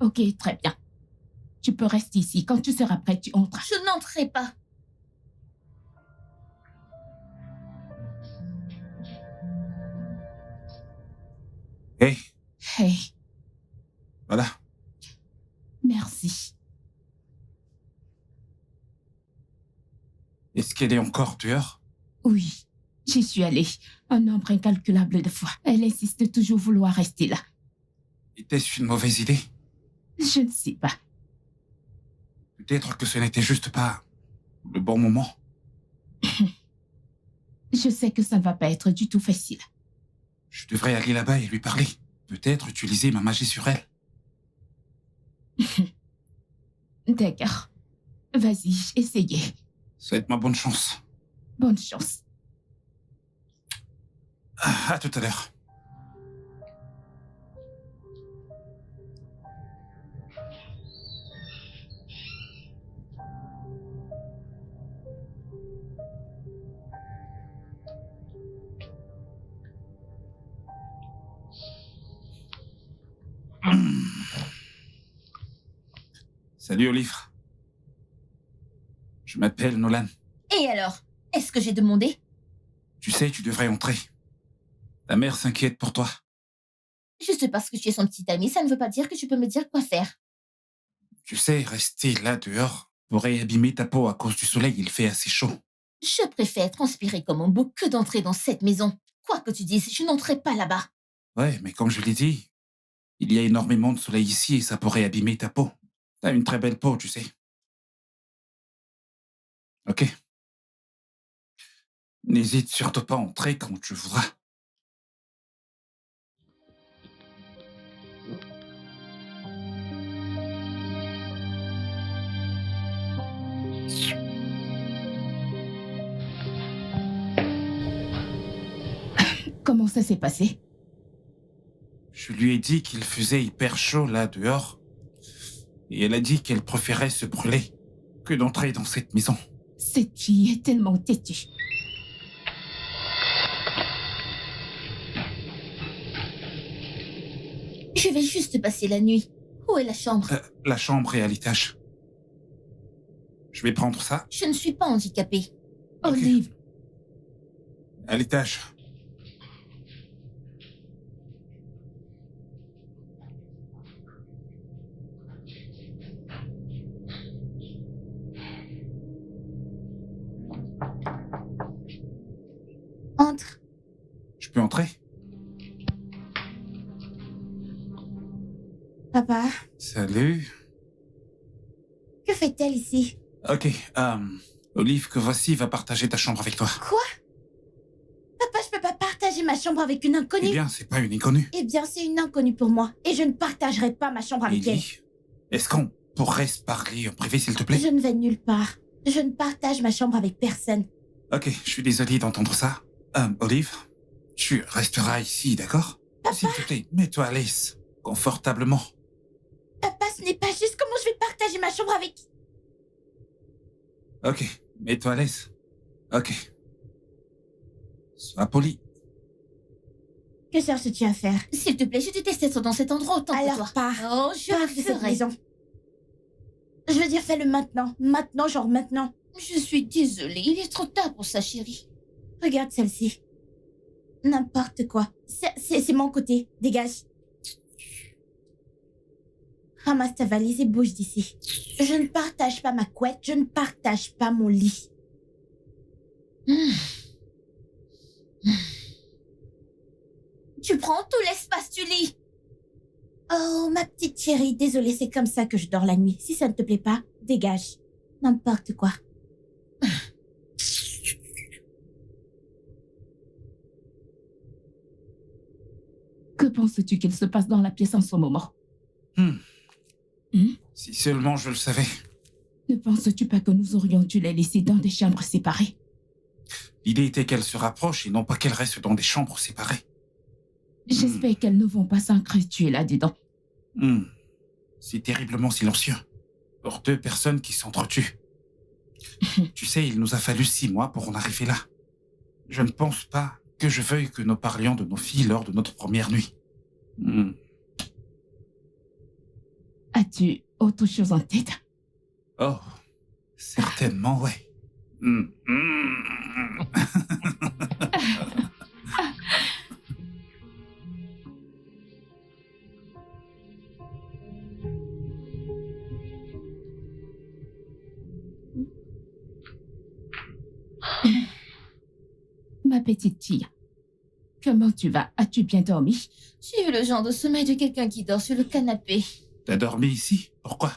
Ok, très bien. Tu peux rester ici. Quand tu seras prête, tu entreras. Je n'entrerai pas. Hé, Hey, voilà. merci. Est-ce qu'elle est encore dehors? Oui, j'y suis allée un nombre incalculable de fois. Elle insiste toujours vouloir rester là. Était-ce une mauvaise idée? Je ne sais pas. Peut-être que ce n'était juste pas le bon moment. Je sais que ça ne va pas être du tout facile. Je devrais aller là-bas et lui parler. Peut-être utiliser ma magie sur elle. D'accord. Vas-y, essayez. Souhaite-moi bonne chance. Bonne chance. À tout à l'heure. Salut Olive. Je m'appelle Nolan. Et alors? Est-ce que j'ai demandé? Tu sais, tu devrais entrer. Ta mère s'inquiète pour toi. Juste parce que tu es son petit ami, ça ne veut pas dire que tu peux me dire quoi faire. Tu sais, rester là dehors pourrait abîmer ta peau à cause du soleil, il fait assez chaud. Je préfère transpirer comme un bouc que d'entrer dans cette maison. Quoi que tu dises, je n'entrerai pas là-bas. Ouais, mais comme je l'ai dit, il y a énormément de soleil ici et ça pourrait abîmer ta peau. T'as une très belle peau, tu sais. Ok. N'hésite surtout pas à entrer quand tu voudras. Comment ça s'est passé? Je lui ai dit qu'il faisait hyper chaud là dehors. Et elle a dit qu'elle préférait se brûler que d'entrer dans cette maison. Cette fille est tellement têtue. Je vais juste passer la nuit. Où est la chambre? La chambre est à l'étage. Je vais prendre ça. Je ne suis pas handicapée. Ok. Olive, À l'étage. Entre. Je peux entrer? Papa, Salut. que fait-elle ici? Ok, Olive, que voici va partager ta chambre avec toi. Quoi? Papa, je peux pas partager ma chambre avec une inconnue. Eh bien, c'est pas une inconnue. Eh bien, c'est une inconnue pour moi. Et je ne partagerai pas ma chambre avec elle. Ellie, est-ce qu'on pourrait se parler en privé, s'il te plaît? Je ne vais nulle part. Je ne partage ma chambre avec personne. Ok, je suis désolé d'entendre ça. Olive, tu resteras ici, d'accord? S'il te plaît, mets-toi à l'aise, confortablement. Papa, ce n'est pas juste. Comment je vais partager ma chambre avec... Ok, mets-toi à l'aise. Ok. Sois poli. Que cherches-tu à faire? S'il te plaît, je déteste être dans cet endroit autant que toi. Alors pars. Oh, je Pars le de cette ferai. maison. Je veux dire, fais-le maintenant. Maintenant, genre maintenant. Je suis désolée, il est trop tard pour ça, chérie. Regarde celle-ci. N'importe quoi. C'est mon côté. Dégage. Ramasse ta valise et bouge d'ici. Je ne partage pas ma couette. Je ne partage pas mon lit. Tu prends tout l'espace du lit. Oh, ma petite chérie. Désolée, c'est comme ça que je dors la nuit. Si ça ne te plaît pas, dégage. N'importe quoi. que penses-tu qu'il se passe dans la pièce en ce moment? Si seulement je le savais. Ne penses-tu pas que nous aurions dû les laisser dans des chambres séparées? L'idée était qu'elles se rapprochent et non pas qu'elles restent dans des chambres séparées. J'espère qu'elles ne vont pas s'encrustuer là-dedans. C'est terriblement silencieux. Pour deux personnes qui s'entretuent. Tu sais, il nous a fallu 6 mois pour en arriver là. Je ne pense pas que je veuille que nous parlions de nos filles lors de notre première nuit. As-tu autre chose en tête? Oh, certainement, ouais. Ma petite fille, comment tu vas? As-tu bien dormi? J'ai eu le genre de sommeil de quelqu'un qui dort sur le canapé. T'as dormi ici? Pourquoi?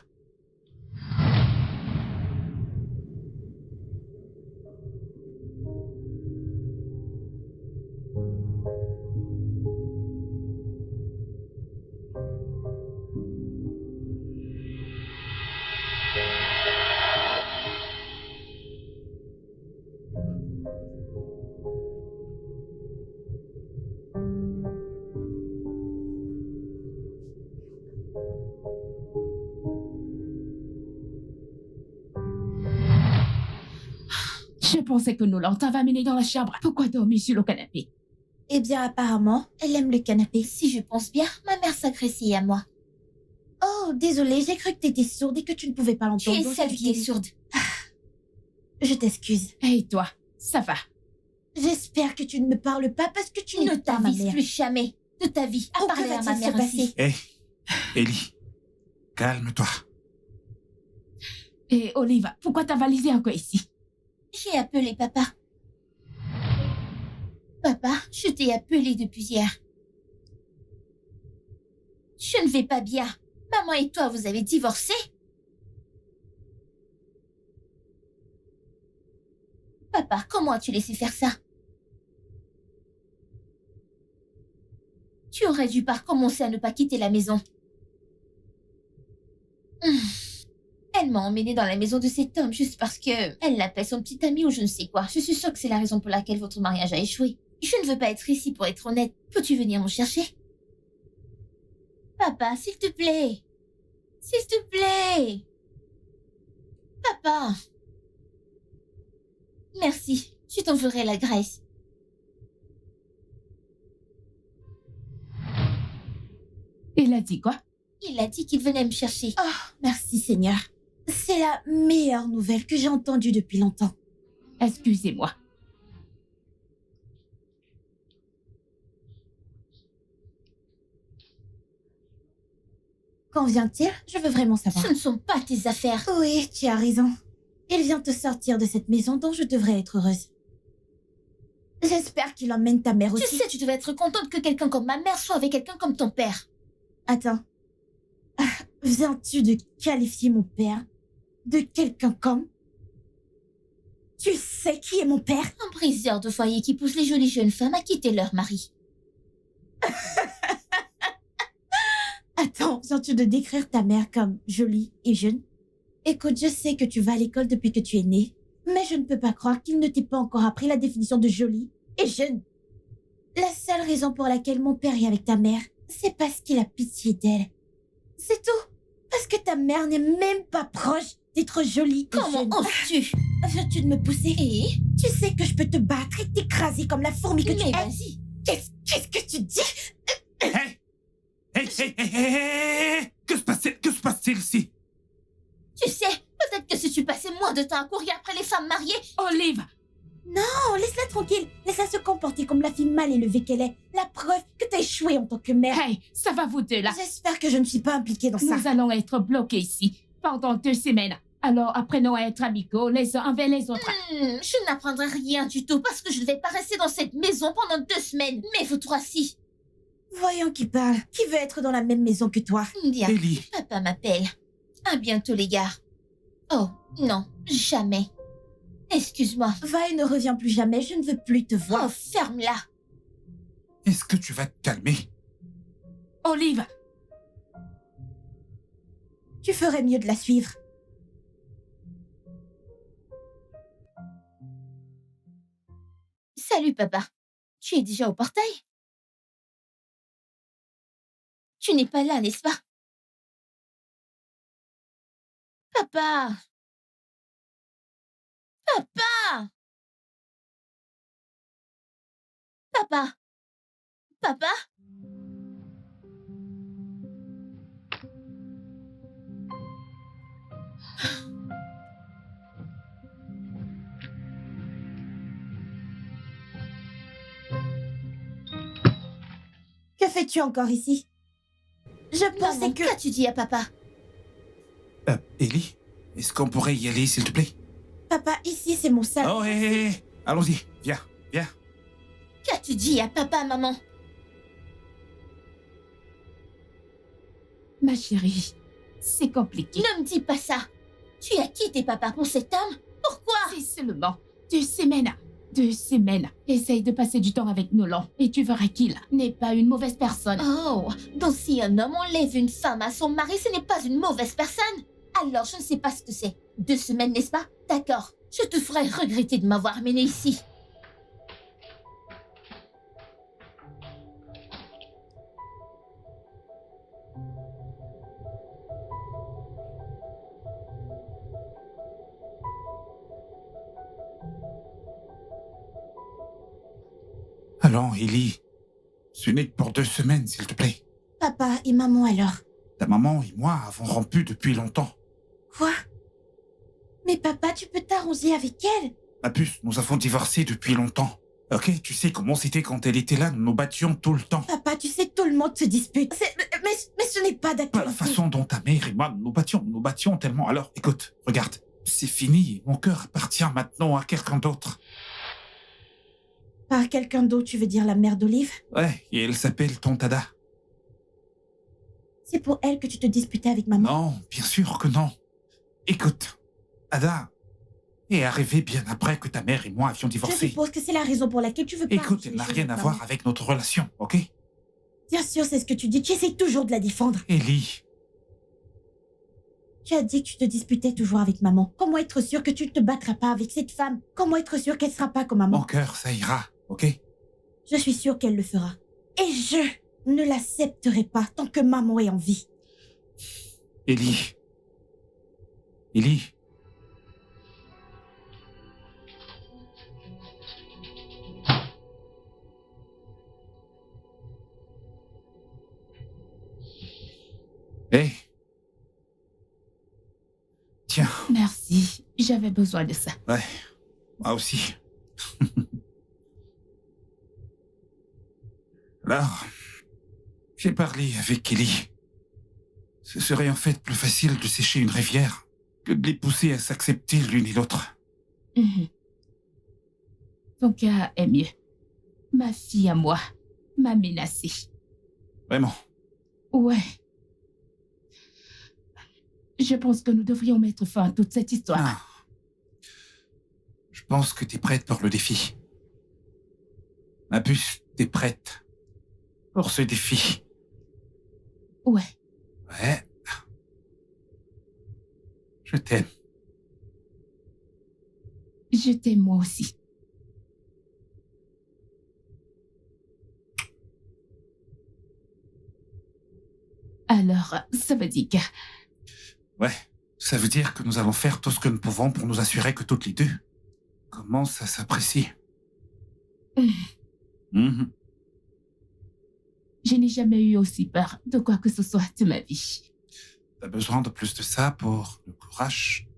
Je pensais que Nolan t'avait amené dans la chambre. Pourquoi dormir sur le canapé? Eh bien, apparemment, elle aime le canapé. Si je pense bien, ma mère s'agressait à moi. Oh, désolée, j'ai cru que t'étais sourde et que tu ne pouvais pas Tu l'entendre. es donc celle je qui est t'ai- sourde. Je t'excuse. Et toi, ça va? J'espère que tu ne me parles pas parce que tu Ne n'es pas ma t'avise mère. plus jamais de ta vie à Oh, que parler à ma va-t-il se mère ainsi. passer? Hé, Ellie, calme-toi. Et Olive, pourquoi t'as valisé encore ici? J'ai appelé papa. Papa, je t'ai appelé depuis hier. Je ne vais pas bien. Maman et toi, vous avez divorcé? Papa, comment as-tu laissé faire ça? Tu aurais dû pas recommencer à ne pas quitter la maison. Elle m'a emmenée dans la maison de cet homme juste parce que elle l'appelle son petit ami ou je ne sais quoi. Je suis sûre que c'est la raison pour laquelle votre mariage a échoué. Je ne veux pas être ici pour être honnête. Peux-tu venir me chercher? Papa, s'il te plaît. S'il te plaît. Papa. Merci. Je t'enverrai la graisse. Il a dit quoi? Il a dit qu'il venait me chercher. Oh, merci Seigneur. C'est la meilleure nouvelle que j'ai entendue depuis longtemps. Excusez-moi. Qu'en vient-il? Je veux vraiment savoir. Ce ne sont pas tes affaires. Oui, tu as raison. Il vient te sortir de cette maison dont je devrais être heureuse. J'espère qu'il emmène ta mère Tu aussi. sais, tu devais être contente que quelqu'un comme ma mère soit avec quelqu'un comme ton père. Attends. Viens-tu de qualifier mon père de quelqu'un comme... Tu sais qui est mon père? Un briseur de foyer qui pousse les jolies jeunes femmes à quitter leur mari. Attends, viens-tu de décrire ta mère comme jolie et jeune? Écoute, je sais que tu vas à l'école depuis que tu es née, mais je ne peux pas croire qu'il ne t'ait pas encore appris la définition de jolie et jeune. La seule raison pour laquelle mon père est avec ta mère, c'est parce qu'il a pitié d'elle. C'est tout. Parce que ta mère n'est même pas proche d'être jolie et Comment jeune. oses-tu? Viens-tu de me pousser? Et? Tu sais que je peux te battre et t'écraser comme la fourmi que tu Mais es. vas-y. Qu'est-ce que tu dis? Hé! Hé! Que se passe-t-il ici? Tu sais, peut-être que si tu passais moins de temps à courir après les femmes mariées... Olive! Non, laisse-la tranquille. Laisse-la se comporter comme la fille mal élevée qu'elle est. La preuve que t'as échoué en tant que mère. Hey, ça va vous deux là. J'espère que je ne suis pas impliquée dans ça. Nous allons être bloqués ici pendant 2 semaines. Alors apprenons à être amicaux les uns envers les autres. Je n'apprendrai rien du tout parce que je ne vais pas rester dans cette maison pendant 2 semaines. Mais vous trois, si. Voyons qui parle. Qui veut être dans la même maison que toi? Bien. Ellie, Papa m'appelle. À bientôt, les gars. Oh, non, jamais. Excuse-moi. Va et ne reviens plus jamais. Je ne veux plus te voir. Oh, ferme-la. est-ce que tu vas te calmer? Olive! Tu ferais mieux de la suivre. Salut, papa. Tu es déjà au portail? Tu n'es pas là, n'est-ce pas? Papa! Papa! Papa! Papa? fais-tu encore ici? Je pensais Maman, que... qu'as-tu dit à papa? Ellie, est-ce qu'on pourrait y aller, s'il te plaît? Papa, ici, c'est mon salon. Oh, hé, allons-y, viens, viens. Qu'as-tu dit à papa, maman? Ma chérie, c'est compliqué. Ne me dis pas ça. Tu as quitté papa pour cet homme? Pourquoi? C'est seulement 2 semaines. 2 semaines. Essaye de passer du temps avec Nolan et tu verras qu'il n'est pas une mauvaise personne. Oh, donc si un homme enlève une femme à son mari, ce n'est pas une mauvaise personne? Alors, je ne sais pas ce que c'est. 2 semaines, n'est-ce pas? D'accord. Je te ferai regretter de m'avoir amené ici. Allons, Ellie. Ce n'est que pour 2 semaines, s'il te plaît. Papa et maman alors? Ta maman et moi avons rompu depuis longtemps. Quoi? Mais papa, tu peux t'arranger avec elle? Ma puce, nous avons divorcé depuis longtemps. Ok, tu sais comment c'était quand elle était là, nous nous battions tout le temps. Papa, tu sais, tout le monde se dispute. Mais ce n'est pas Pas d'actualité. la façon dont ta mère et moi nous battions tellement. Alors, écoute, regarde, c'est fini. Mon cœur appartient maintenant à quelqu'un d'autre. Par quelqu'un d'autre, tu veux dire la mère d'Olive? Ouais, et elle s'appelle Tontada. C'est pour elle que tu te disputais avec maman? Non, bien sûr que non. Écoute, Ada est arrivée bien après que ta mère et moi avions Je divorcé. suppose que c'est la raison pour laquelle tu veux pas... Écoute, arranger elle les n'a choses rien avec à maman. voir avec notre relation, ok? Bien sûr, c'est ce que tu dis. Tu essayes toujours de la défendre. Ellie, Tu as dit que tu te disputais toujours avec maman. Comment être sûr que tu ne te battras pas avec cette femme? Comment être sûr qu'elle ne sera pas comme maman? mon cœur, ça ira, ok? Je suis sûre qu'elle le fera. Et je ne l'accepterai pas tant que maman est en vie. Ellie. Ellie. Hé. Tiens, Merci, j'avais besoin de ça. ouais, moi aussi. Alors, j'ai parlé avec Ellie. Ce serait en fait plus facile de sécher une rivière que de les pousser à s'accepter l'une et l'autre. Mhm. Ton cas est mieux. Ma fille à moi m'a menacée. Vraiment. Ouais. Je pense que nous devrions mettre fin à toute cette histoire. Ah. Je pense que t'es prête pour le défi. Ma puce, t'es prête pour ce défi. Ouais. Ouais. Je t'aime. Je t'aime moi aussi. Alors, ça veut dire que... Ouais. Ça veut dire que nous allons faire tout ce que nous pouvons pour nous assurer que toutes les deux commencent à s'apprécier. Mhm. Je n'ai jamais eu aussi peur de quoi que ce soit de ma vie. T'as besoin de plus de ça pour le courage.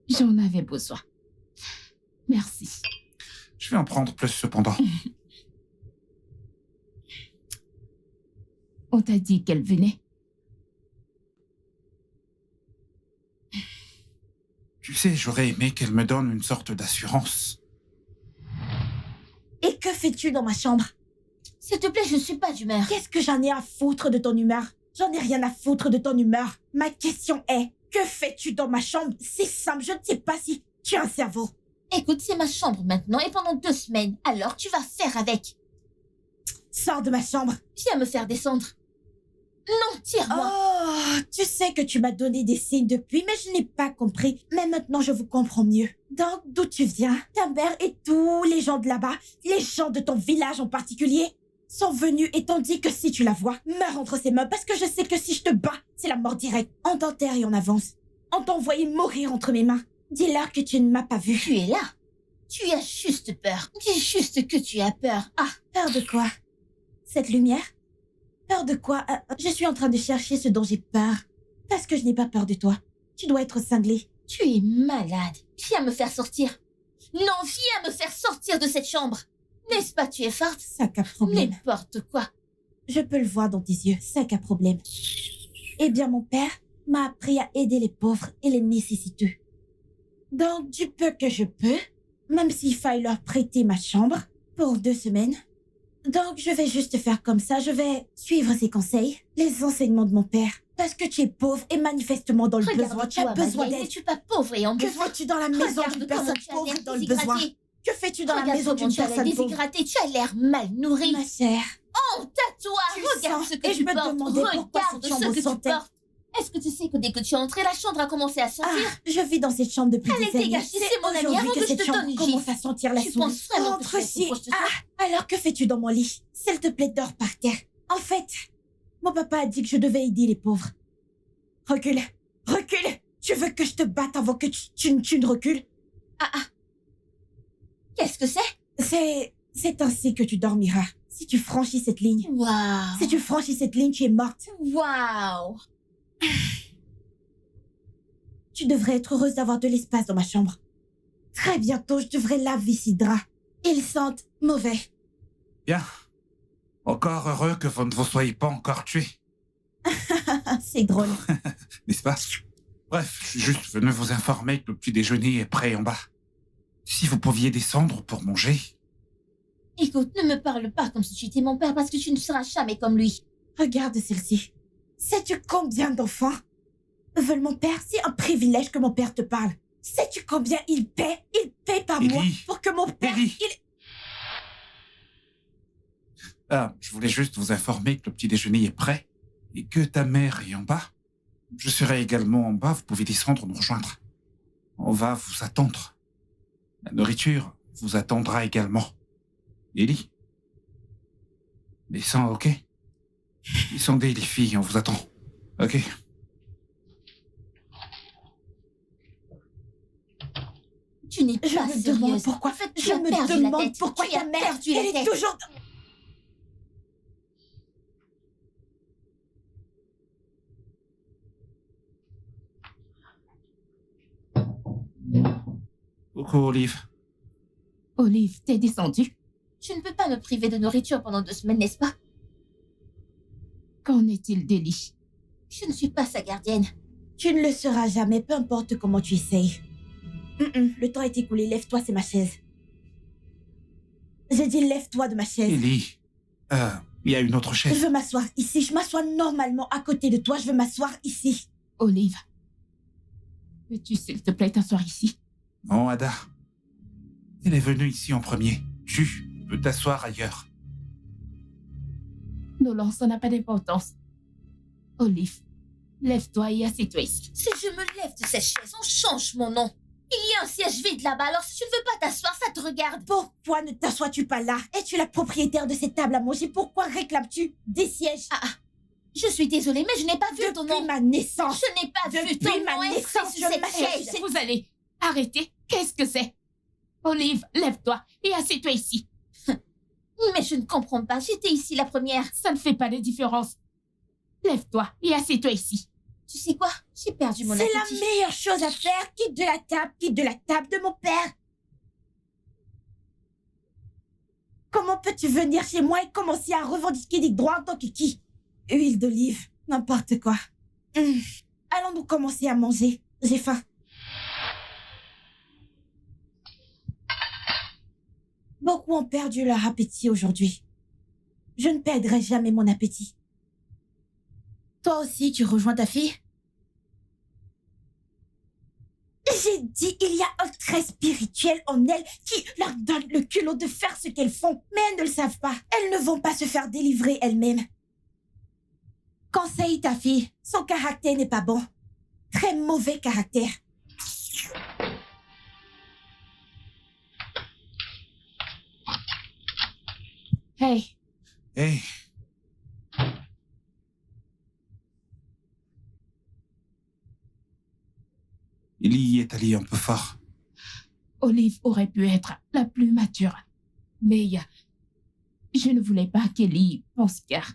J'en avais besoin. Merci. Je vais en prendre plus cependant. On t'a dit qu'elle venait. Tu sais, j'aurais aimé qu'elle me donne une sorte d'assurance. Et que fais-tu dans ma chambre? S'il te plaît, je ne suis pas d'humeur. Qu'est-ce que j'en ai à foutre de ton humeur? J'en ai rien à foutre de ton humeur. Ma question est, que fais-tu dans ma chambre? C'est simple, je ne sais pas si tu as un cerveau. Écoute, c'est ma chambre maintenant et pendant 2 semaines. Alors, tu vas faire avec. Sors de ma chambre. Viens me faire descendre. Non, tire-moi. Oh, tu sais que tu m'as donné des signes depuis, mais je n'ai pas compris. Mais maintenant, je vous comprends mieux. Donc, d'où tu viens? Ta mère et tous les gens de là-bas, les gens de ton village en particulier, sont venus et t'ont dit que si tu la vois, meurs entre ses mains parce que je sais que si je te bats, c'est la mort directe. On t'enterre et on avance. On t'a envoyé mourir entre mes mains. Dis-leur que tu ne m'as pas vu. Tu es là. Tu as juste peur. Dis juste que tu as peur. Ah, Peur de quoi? Cette lumière? Peur de quoi? Je suis en train de chercher ce dont j'ai peur. Parce que je n'ai pas peur de toi. Tu dois être cinglé. tu es malade. Viens me faire sortir. Non, viens me faire sortir de cette chambre. N'est-ce pas, tu es forte? Sac à problème. N'importe quoi. Je peux le voir dans tes yeux, sac à problème. Eh bien, mon père m'a appris à aider les pauvres et les nécessiteux. Donc, du peu que je peux, même s'il faille leur prêter ma chambre pour 2 semaines. Donc, je vais juste faire comme ça, je vais suivre ses conseils, les enseignements de mon père. Parce que tu es pauvre et manifestement dans le besoin, tu as besoin d'aide. Tu pas pauvre et en Que besoin. fais-tu dans la maison d'une personne pauvre et dans le besoin? Que fais-tu dans la maison d'une personne pauvre? Déshydraté, tu as l'air mal nourri. Ma chère, Honte à toi. Regarde sens, ce que et tu je me portes. demandais pourquoi Regarde cette ce chambre que tu sentait. portes. Est-ce que tu sais que dès que tu es entrée, la chambre a commencé à sentir? je vis dans cette chambre depuis Allez, des années. dégage, c'est mon ami, aujourd'hui avant que je cette te chambre donne une commence gifle. à sentir la Tu souris. penses vraiment que Entre je vais ici. te projeter ça? Alors que fais-tu dans mon lit? S'il te plaît, dors par terre. En fait, mon papa a dit que je devais aider les pauvres. Recule, recule. Tu veux que je te batte avant que tu ne recules? Qu'est-ce que c'est? C'est ainsi que tu dormiras. Si tu franchis cette ligne, Waouh. si tu franchis cette ligne, tu es morte. Waouh. Tu devrais être heureuse d'avoir de l'espace dans ma chambre. Très bientôt, je devrais laver ces draps. Ils sentent mauvais. Bien. Encore heureux que vous ne vous soyez pas encore tués, C'est drôle. n'est-ce pas? Bref, je suis juste venu vous informer que le petit déjeuner est prêt en bas. Si vous pouviez descendre pour manger... Écoute, ne me parle pas comme si tu étais mon père parce que tu ne seras jamais comme lui. Regarde celle-ci. Sais-tu combien d'enfants veulent mon père? C'est un privilège que mon père te parle. Sais-tu combien il paie? Il paie par mois Ellie. pour que mon père... Ellie. Je voulais juste vous informer que le petit déjeuner est prêt et que ta mère est en bas. Je serai également en bas, vous pouvez descendre nous rejoindre. On va vous attendre. La nourriture vous attendra également. Ellie. Descends, ok? Descendez les filles, on vous attend. Ok? Tu n'es Je pas me sérieuse. demande pourquoi... En fait, Je tu as me perdu la demande tête. pourquoi Tu ta as mère... perdu la Elle est tête. toujours... Coucou, Olive. Olive, t'es descendue? Je ne peux pas me priver de nourriture pendant 2 semaines, n'est-ce pas? Qu'en est-il d'Ellie? Je ne suis pas sa gardienne. Tu ne le seras jamais, peu importe comment tu essayes. Le temps est écoulé, lève-toi, c'est ma chaise. J'ai dit lève-toi de ma chaise. Ellie. Il y a une autre Je chaise. veux m'asseoir ici, je m'assois normalement à côté de toi, je veux m'asseoir ici. Olive, peux-tu s'il te plaît t'asseoir ici? Non, Ada. Elle est venue ici en premier. Tu peux t'asseoir ailleurs. Nolan, ça n'a pas d'importance. Olive, lève-toi et assieds-toi ici. Si je me lève de cette chaise, on change mon nom. Il y a un siège vide là-bas, alors si tu ne veux pas t'asseoir, ça te regarde. Pourquoi ne t'assois-tu pas là? Es-tu la propriétaire de cette table à manger? Pourquoi réclames-tu des sièges? Je suis désolée, mais je n'ai pas vu ton Depuis nom. ma naissance, Je n'ai pas vu Depuis ton ma nom inscrit naissance, sur je cette m'achète. chaise. Vous allez arrêter? Qu'est-ce que c'est? Olive, lève-toi et assieds-toi ici. Mais je ne comprends pas, j'étais ici la première. Ça ne fait pas de différence. Lève-toi et assieds-toi ici. Tu sais quoi? J'ai perdu mon c'est la appétit. meilleure chose à faire. Quitte de la table de mon père. Comment peux-tu venir chez moi et commencer à revendiquer des droits en tant que qui? Huile d'olive, n'importe quoi. Allons-nous commencer à manger. J'ai faim. Beaucoup ont perdu leur appétit aujourd'hui. Je ne perdrai jamais mon appétit. Toi aussi, tu rejoins ta fille? J'ai dit, il y a un trait spirituel en elles qui leur donne le culot de faire ce qu'elles font. Mais elles ne le savent pas. Elles ne vont pas se faire délivrer elles-mêmes. Conseille ta fille. Son caractère n'est pas bon. Très mauvais caractère. Hey, Hey. Ellie est allée un peu fort. Olive aurait pu être la plus mature. Mais je ne voulais pas qu'Ellie pense car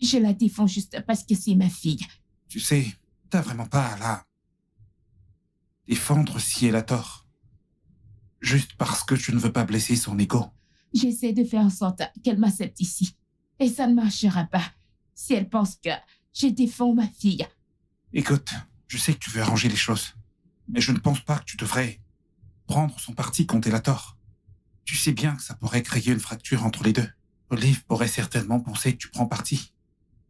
je la défends juste parce que c'est ma fille. Tu sais, t'as vraiment pas à la défendre si elle a tort. juste parce que tu ne veux pas blesser son ego. J'essaie de faire en sorte qu'elle m'accepte ici. Et ça ne marchera pas si elle pense que je défends ma fille. Écoute, je sais que tu veux arranger les choses, mais je ne pense pas que tu devrais prendre son parti quand elle a tort. Tu sais bien que ça pourrait créer une fracture entre les deux. Olive pourrait certainement penser que tu prends parti.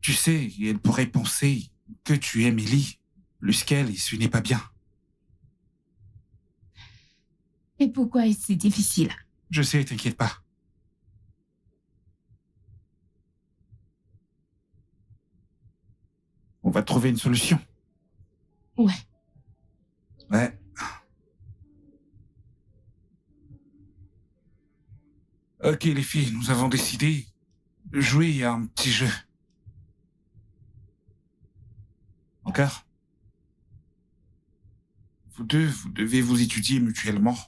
Tu sais, elle pourrait penser que tu aimes Ellie plus qu'elle et ce n'est pas bien. Et pourquoi est-ce si difficile? Je sais, t'inquiète pas. On va trouver une solution. Ouais. Ouais. Ok les filles, nous avons décidé de jouer à un petit jeu. Encore? Vous deux, vous devez vous étudier mutuellement.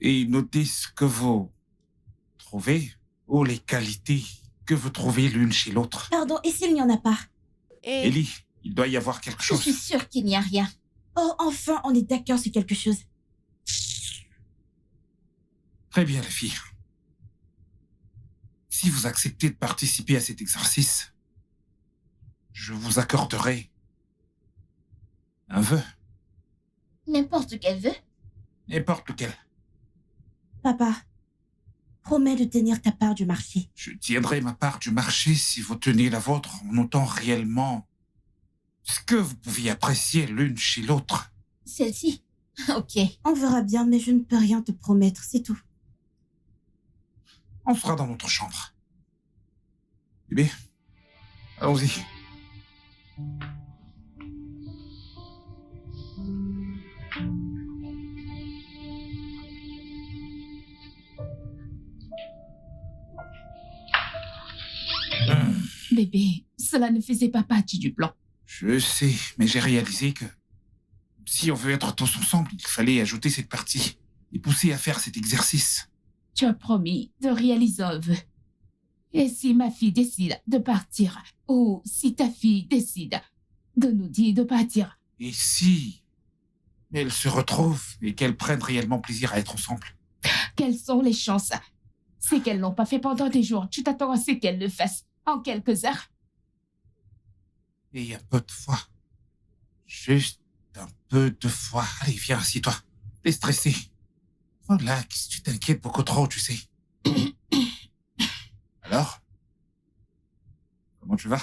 Et noter ce que vous trouvez ou les qualités que vous trouvez l'une chez l'autre. Pardon, et s'il n'y en a pas? Ellie, il doit y avoir quelque Je chose. suis sûre qu'il n'y a rien. Oh, enfin, on est d'accord sur quelque chose. Très bien les filles. Si vous acceptez de participer à cet exercice, je vous accorderai un vœu, N'importe quel vœu. n'importe lequel. Papa, promets de tenir ta part du marché. Je tiendrai ma part du marché si vous tenez la vôtre en notant réellement ce que vous pouviez apprécier l'une chez l'autre. Celle-ci. Ok. On verra bien, mais je ne peux rien te promettre, c'est tout. On sera dans notre chambre. Bébé, allons-y. Bébé, cela ne faisait pas partie du plan. Je sais, mais j'ai réalisé que si on veut être tous ensemble, il fallait ajouter cette partie et pousser à faire cet exercice. Tu as promis de réaliser un vœu. Et si ma fille décide de partir, ou si ta fille décide de nous dire de partir, Et si elles se retrouvent et qu'elles prennent réellement plaisir à être ensemble? quelles sont les chances? C'est qu'elles n'ont pas fait pendant des jours. Tu t'attends à ce qu'elles le fassent en quelques heures? Et un peu de foi. Juste un peu de foi. Allez, viens, assieds-toi. T'es stressé. Relax, tu t'inquiètes beaucoup trop, tu sais. Alors? Comment tu vas?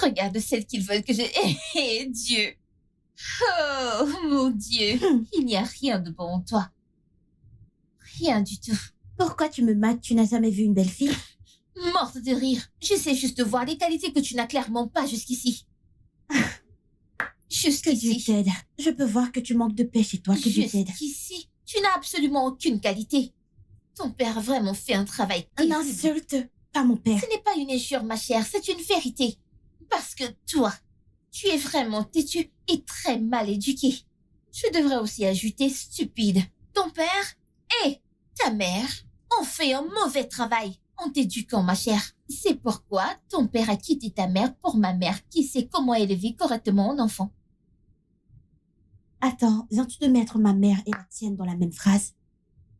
Regarde celle qu'ils veulent que je... Eh, Dieu. Oh, mon Dieu. Il n'y a rien de bon en toi. Rien du tout. Pourquoi tu me mates? Tu n'as jamais vu une belle fille? Morte de rire. J'essaie juste de voir les qualités que tu n'as clairement pas jusqu'ici. Que Dieu Jusqu'ici. t'aide. Je peux voir que tu manques de paix chez toi, que Dieu t'aide. Jusqu'ici. Tu n'as absolument aucune qualité. Ton père a vraiment fait un travail Un terrible. insulte, pas mon père. Ce n'est pas une injure, ma chère, c'est une vérité. Parce que toi, tu es vraiment têtu et très mal éduqué. Je devrais aussi ajouter stupide. Ton père et ta mère ont fait un mauvais travail en t'éduquant, ma chère. C'est pourquoi ton père a quitté ta mère pour ma mère qui sait comment élever correctement un enfant. Attends, viens-tu de mettre ma mère et la tienne dans la même phrase?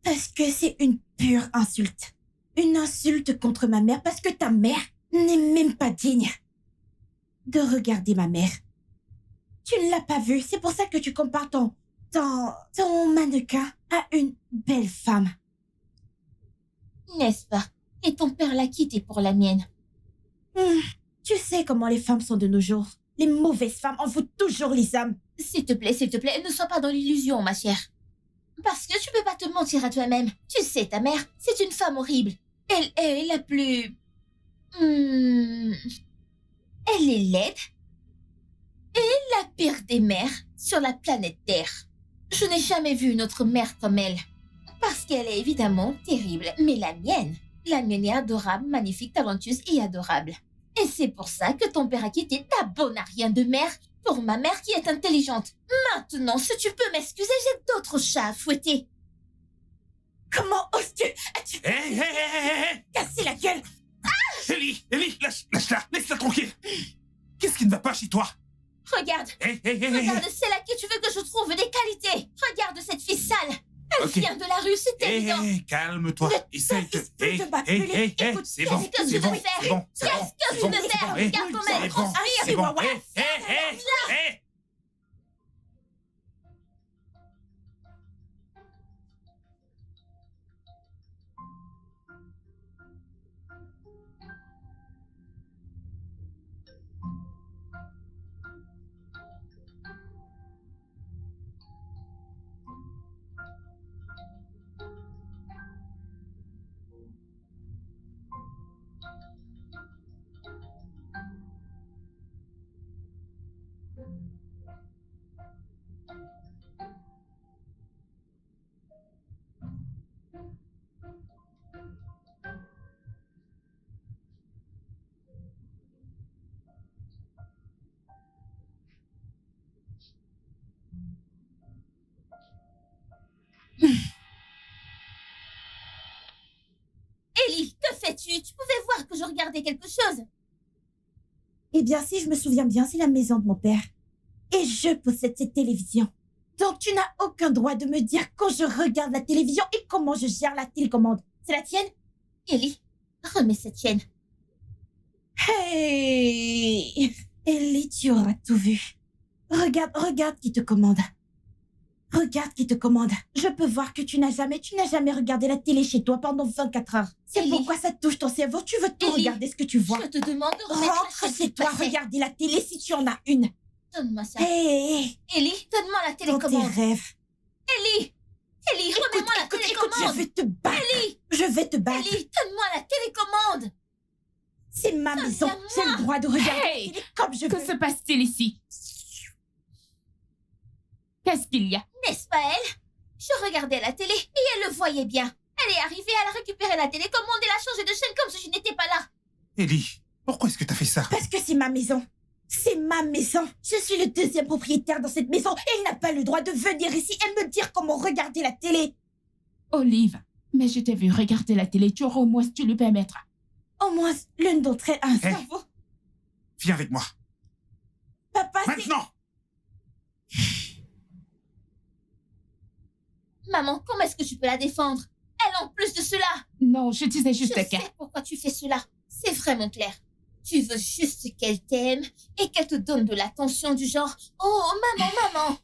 Parce que c'est une pure insulte. Une insulte contre ma mère parce que ta mère n'est même pas digne de regarder ma mère. Tu ne l'as pas vue, c'est pour ça que tu compares ton mannequin à une belle femme. N'est-ce pas? Et ton père l'a quitté pour la mienne. Tu sais comment les femmes sont de nos jours. Les mauvaises femmes envoûtent toujours les hommes. S'il te plaît, ne sois pas dans l'illusion, ma chère. Parce que tu peux pas te mentir à toi-même. Tu sais, ta mère, c'est une femme horrible. Elle est la plus... Elle est laide. Et la pire des mères sur la planète Terre. Je n'ai jamais vu une autre mère comme elle. Parce qu'elle est évidemment terrible. Mais la mienne est adorable, magnifique, talentueuse et adorable. Et c'est pour ça que ton père a quitté ta bonne à rien de mère pour ma mère qui est intelligente. Maintenant, si tu peux m'excuser, j'ai d'autres chats à fouetter. Comment oses-tu? As-tu Hé, hé, hé, hé, hé! cassé la gueule? Ellie, lâche-la, laisse-la tranquille. Qu'est-ce qui ne va pas chez toi? Regarde. Hey. Regarde celle à qui tu veux que je trouve des qualités. Regarde cette fille sale. Elle vient de la rue, c'est évident. Calme-toi. Essaye de... Écoute, c'est bon, qu'est-ce que c'est tu bon, veux faire? c'est bon. Qu'est-ce que tu veux faire? Regarde ton mec, C'est bon, hey. Ellie, que fais-tu? Tu pouvais voir que je regardais quelque chose. Eh bien, si je me souviens bien, c'est la maison de mon père. Et je possède cette télévision. Donc, tu n'as aucun droit de me dire quand je regarde la télévision et comment je gère la télécommande. C'est la tienne? Ellie, remets cette chaîne. Hey! Ellie, tu auras tout vu. Regarde qui te commande. Regarde qui te commande. Je peux voir que tu n'as jamais regardé la télé chez toi pendant 24 heures. C'est Ellie. pourquoi ça touche ton cerveau. Tu veux tout Ellie. regarder ce que tu vois. Je te demande de remettre la Rentre chaîne. chez toi, regarder la télé si tu en as une. Donne-moi ça. Hey! Ellie, donne-moi la Dans tes télécommande. rêves. Ellie, remets-moi la Écoute, télécommande. je vais te battre. Ellie, Je vais te battre. Ellie, donne-moi la télécommande. C'est ma maison. Viens-moi. J'ai le droit de regarder Hey! la télé comme je Que veux. se passe-t-il ici? Qu'est-ce qu'il y a? N'est-ce pas elle? Je regardais la télé et elle le voyait bien. Elle est arrivée, elle a récupéré la télécommande et l'a changé de chaîne comme si je n'étais pas là. Ellie, pourquoi est-ce que t'as fait ça? Parce que c'est ma maison. C'est ma maison. Je suis le deuxième propriétaire dans cette maison. Elle n'a pas le droit de venir ici et me dire comment regarder la télé. Olive, mais je t'ai vu regarder la télé. Tu auras au moins tu lui permettre. Au moins, l'une d'entre elles a un Hey. cerveau. Viens avec moi. Papa, c'est... Maintenant! Maman, comment est-ce que tu peux la défendre? Elle en plus de cela. Non, je disais juste Je que... sais pourquoi tu fais cela. C'est vraiment clair. Tu veux juste qu'elle t'aime et qu'elle te donne de l'attention du genre « Oh, maman !»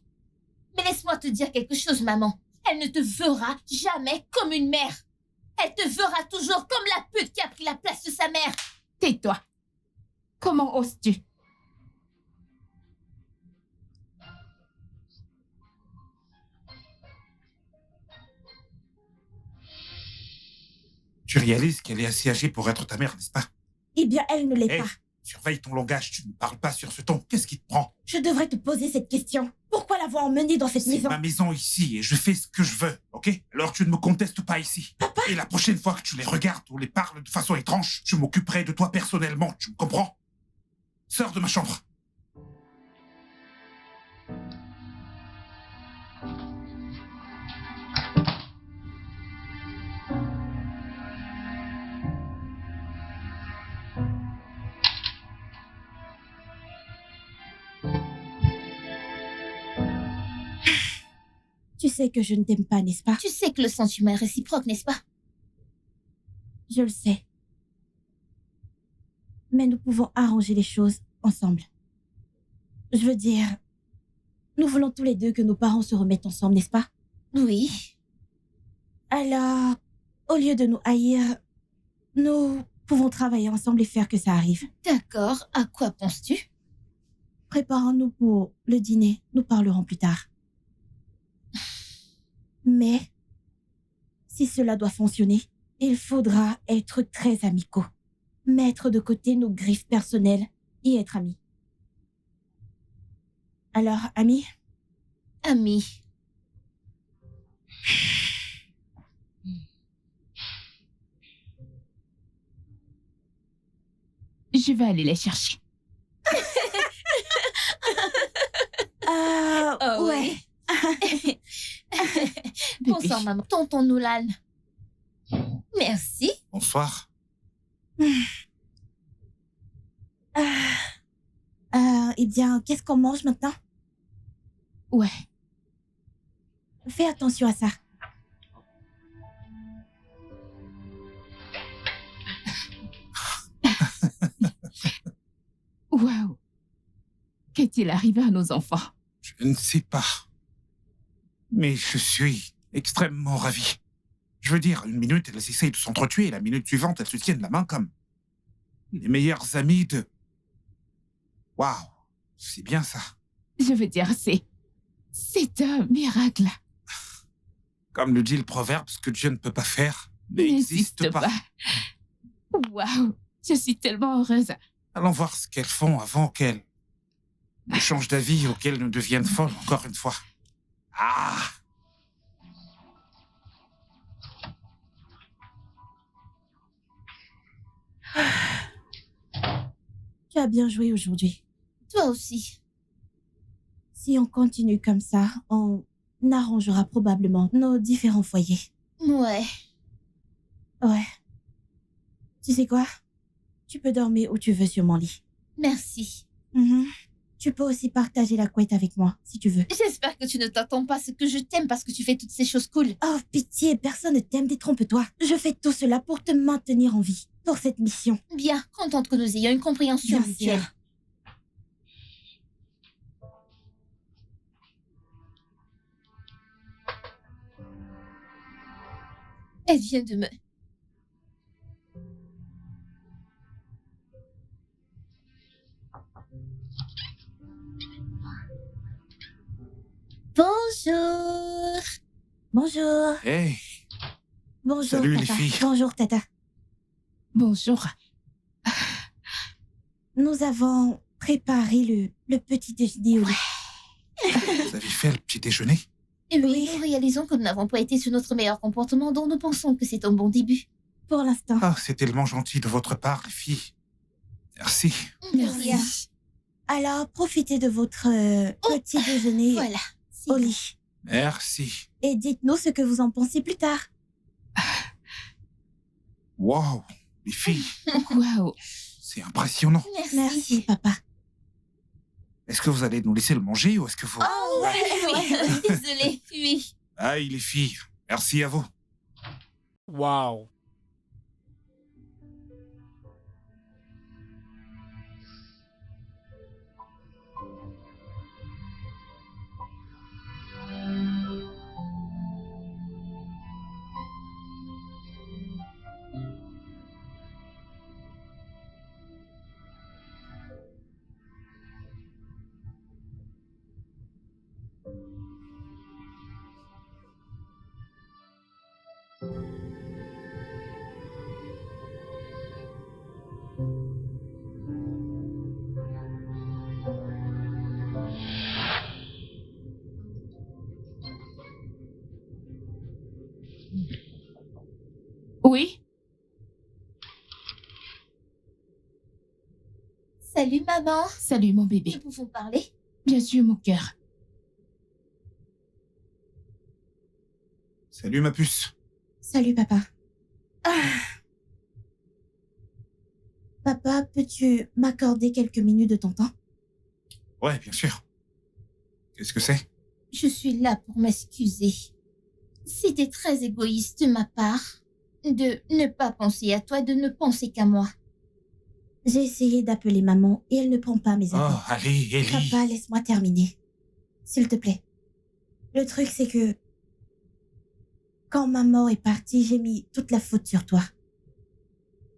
Mais laisse-moi te dire quelque chose, maman. Elle ne te verra jamais comme une mère. Elle te verra toujours comme la pute qui a pris la place de sa mère. Tais-toi. Comment oses-tu? Tu réalises qu'elle est assez âgée pour être ta mère, n'est-ce pas? Eh bien, elle ne l'est Hey. pas. Surveille ton langage, tu ne parles pas sur ce ton. Qu'est-ce qui te prend? Je devrais te poser cette question. Pourquoi l'avoir emmenée dans cette C'est maison? ma maison ici et je fais ce que je veux, ok? Alors tu ne me contestes pas ici. Papa. Et la prochaine fois que tu les regardes ou les parles de façon étrange, je m'occuperai de toi personnellement, tu me comprends? Sors de ma chambre. Tu sais que je ne t'aime pas, n'est-ce pas? Tu sais que le sentiment est réciproque, n'est-ce pas? Je le sais. Mais nous pouvons arranger les choses ensemble. Je veux dire, nous voulons tous les deux que nos parents se remettent ensemble, n'est-ce pas? Oui. Alors, au lieu de nous haïr, nous pouvons travailler ensemble et faire que ça arrive. D'accord. À quoi penses-tu? Préparons-nous pour le dîner. Nous parlerons plus tard. Mais, si cela doit fonctionner, il faudra être très amicaux. Mettre de côté nos griffes personnelles et être amis. Alors, amis? Ami. Je vais aller les chercher. Oh, ouais. oui. Bébé. Bonsoir, maman. Tonton Nolan. Merci. Bonsoir. Eh bien, qu'est-ce qu'on mange maintenant? Ouais. Fais attention à ça. Waouh. Qu'est-il arrivé à nos enfants? Je ne sais pas. Mais je suis extrêmement ravi. Je veux dire, une minute, elles essayent de s'entretuer, et la minute suivante, elles se tiennent la main comme les meilleures amies de... Waouh, c'est bien ça. Je veux dire, c'est un miracle. Comme le dit le proverbe, ce que Dieu ne peut pas faire n'existe pas. Waouh, je suis tellement heureuse. Allons voir ce qu'elles font avant qu'elles ne changent d'avis ou qu'elles ne deviennent folles encore une fois. Ah! Tu as bien joué aujourd'hui. Toi aussi. Si on continue comme ça, on arrangera probablement nos différents foyers. Ouais. Ouais. Tu sais quoi? Tu peux dormir où tu veux sur mon lit. Merci. Tu peux aussi partager la couette avec moi, si tu veux. J'espère que tu ne t'attends pas à ce que je t'aime parce que tu fais toutes ces choses cool. Oh, pitié, personne ne t'aime, détrompe-toi. Je fais tout cela pour te maintenir en vie, pour cette mission. Bien, contente que nous ayons une compréhension Bien mutuelle. sûr. Elle vient de me... Bonjour. Bonjour. Hey, Bonjour, Salut, les Tata. filles. Bonjour, Tata. Bonjour. Nous avons préparé le petit déjeuner au lit. vous avez fait le petit déjeuner? Et oui, Oui. nous réalisons que nous n'avons pas été sur notre meilleur comportement, donc nous pensons que c'est un bon début. Pour l'instant. Ah, c'est tellement gentil de votre part, les filles. Merci. Merci. Alors, profitez de votre petit déjeuner Voilà. c'est au bon. lit. Merci. Et dites-nous ce que vous en pensez plus tard. Waouh, les filles, Waouh. c'est impressionnant. Merci. Merci, papa. Est-ce que vous allez nous laisser le manger ou est-ce que vous... Oh, oui. Désolée, oui. Aïe, les filles, merci à vous. Wow. Oui? Salut, maman. Salut, mon bébé. Nous pouvons parler? Bien sûr, mon cœur. Salut, ma puce. Salut, papa. Papa, peux-tu m'accorder quelques minutes de ton temps? Ouais, bien sûr. Qu'est-ce que c'est? Je suis là pour m'excuser. C'était très égoïste de ma part de ne pas penser à toi, de ne penser qu'à moi. J'ai essayé d'appeler maman et elle ne prend pas mes Oh, appels. allez, Ellie. Papa, laisse-moi terminer. S'il te plaît. Le truc, c'est que... Quand maman est partie, j'ai mis toute la faute sur toi.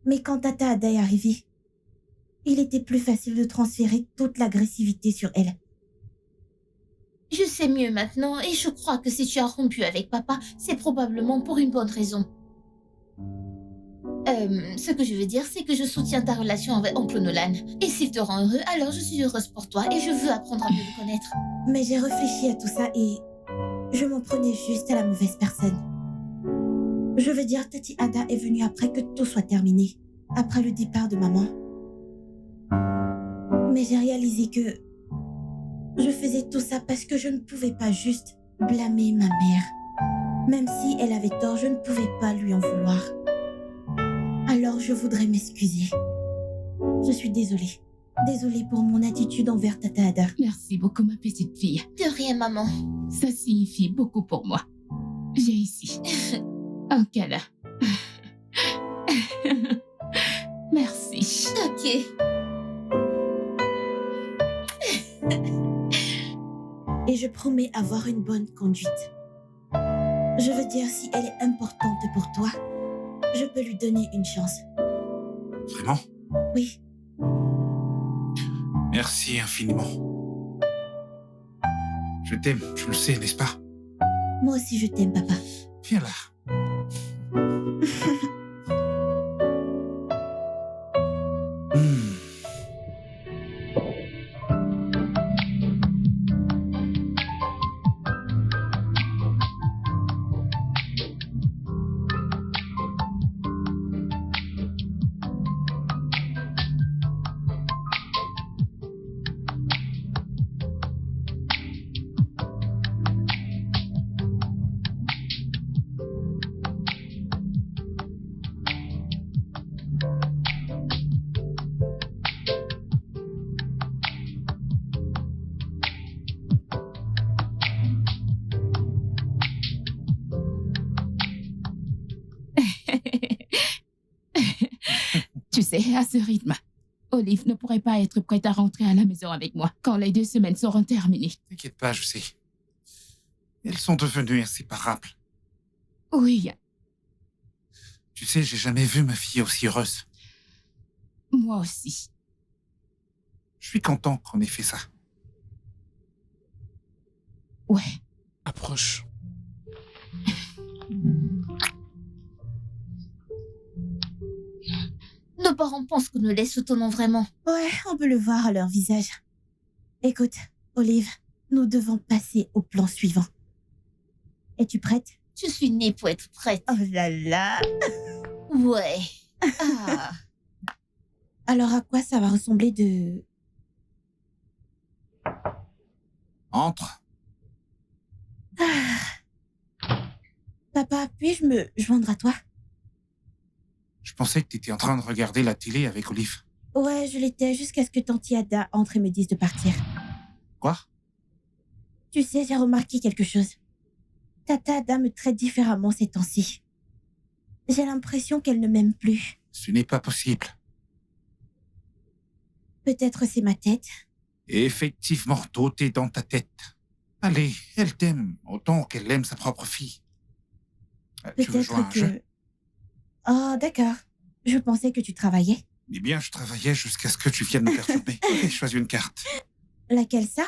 Mais quand Tata Ada est arrivée, il était plus facile de transférer toute l'agressivité sur elle. Je sais mieux maintenant et je crois que si tu as rompu avec papa, c'est probablement pour une bonne raison. Ce que je veux dire, c'est que je soutiens ta relation avec oncle Nolan. Et s'il te rend heureux, alors je suis heureuse pour toi et je veux apprendre à mieux le connaître. Mais j'ai réfléchi à tout ça et je m'en prenais juste à la mauvaise personne. Je veux dire, Tati Ada est venue après que tout soit terminé, après le départ de maman. Mais j'ai réalisé que je faisais tout ça parce que je ne pouvais pas juste blâmer ma mère. Même si elle avait tort, je ne pouvais pas lui en vouloir. Alors je voudrais m'excuser. Je suis désolée. Désolée pour mon attitude envers Tata Ada. Merci beaucoup, ma petite fille. De rien, maman. Ça signifie beaucoup pour moi. Viens ici. Un câlin. Merci. Ok. Et je promets avoir une bonne conduite. Je veux dire, si elle est importante pour toi, je peux lui donner une chance. Vraiment? Oui. Merci infiniment. Je t'aime, je le sais, n'est-ce pas? Moi aussi, je t'aime, papa. Viens là. Hmm. Tu sais, à ce rythme, Olive ne pourrait pas être prête à rentrer à la maison avec moi quand les 2 semaines seront terminées. T'inquiète pas, je sais. Elles sont devenues inséparables. Oui, Tu sais, j'ai jamais vu ma fille aussi heureuse. moi aussi. Je suis content qu'on ait fait ça. Ouais. Approche. Nos parents pensent que nous les soutenons vraiment. Ouais, on peut le voir à leur visage. Écoute, Olive, nous devons passer au plan suivant. Es-tu prête? Je suis née pour être prête. Oh là là! Ouais. Ah. Alors à quoi ça va ressembler de... Entre. Papa, puis-je me joindre à toi? Je pensais que t'étais en train de regarder la télé avec Olive. Ouais, je l'étais jusqu'à ce que Tanti Ada entre et me dise de partir. Quoi? Tu sais, j'ai remarqué quelque chose. Tata Ada me traite différemment ces temps-ci. J'ai l'impression qu'elle ne m'aime plus. Ce n'est pas possible. Peut-être c'est ma tête. Et effectivement, tout est dans ta tête. Allez, elle t'aime autant qu'elle aime sa propre fille. Tu veux jouer à un Peut-être jeu? que... Oh, d'accord. Je pensais que tu travaillais. Eh bien, je travaillais jusqu'à ce que tu viennes me perturber. Ok, choisis une carte. Laquelle ça?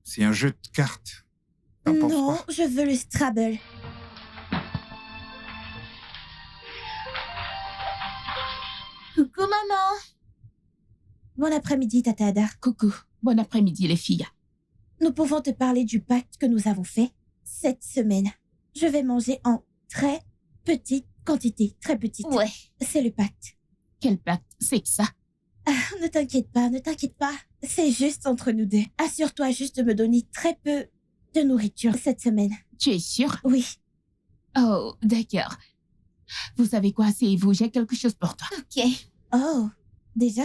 C'est un jeu de cartes. T'en penses Non, quoi? je veux le Scrabble. Coucou, maman. Bon après-midi, Tata Ada. Coucou. Bon après-midi, les filles. Nous pouvons te parler du pacte que nous avons fait cette semaine. Je vais manger en très petite quantité, très petite. Ouais. C'est le pacte. Quel pacte c'est que ça? Ne t'inquiète pas, ne t'inquiète pas. C'est juste entre nous deux. Assure-toi juste de me donner très peu de nourriture cette semaine. Tu es sûre? Oui. Oh, d'accord. Vous savez quoi, c'est vous, j'ai quelque chose pour toi. Ok. Oh, déjà?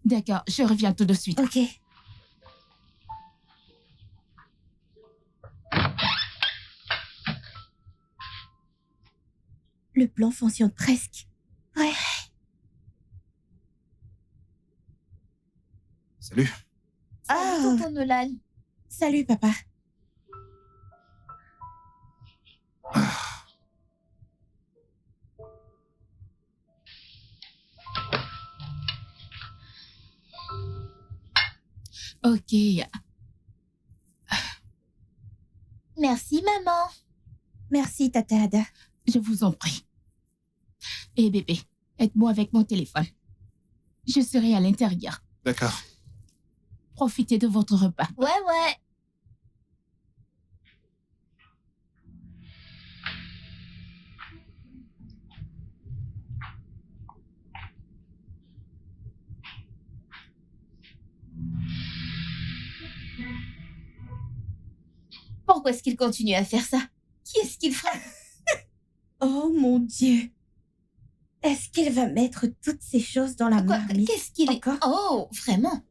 D'accord, je reviens tout de suite. Ok. Le plan fonctionne presque. Ouais. Salut. Ah. Salut, tonton Nolan. Salut, papa. Ok. Merci, maman. Merci, Tata Ada. Je vous en prie. Et bébé, aide-moi avec mon téléphone. Je serai à l'intérieur. D'accord. Profitez de votre repas. Ouais, ouais. Pourquoi est-ce qu'il continue à faire ça? Qui est-ce qu'il frappe? Oh mon Dieu. Est-ce qu'il va mettre toutes ces choses dans la Quoi? marmite? Qu'est-ce qu'il est... Encore? Oh, vraiment?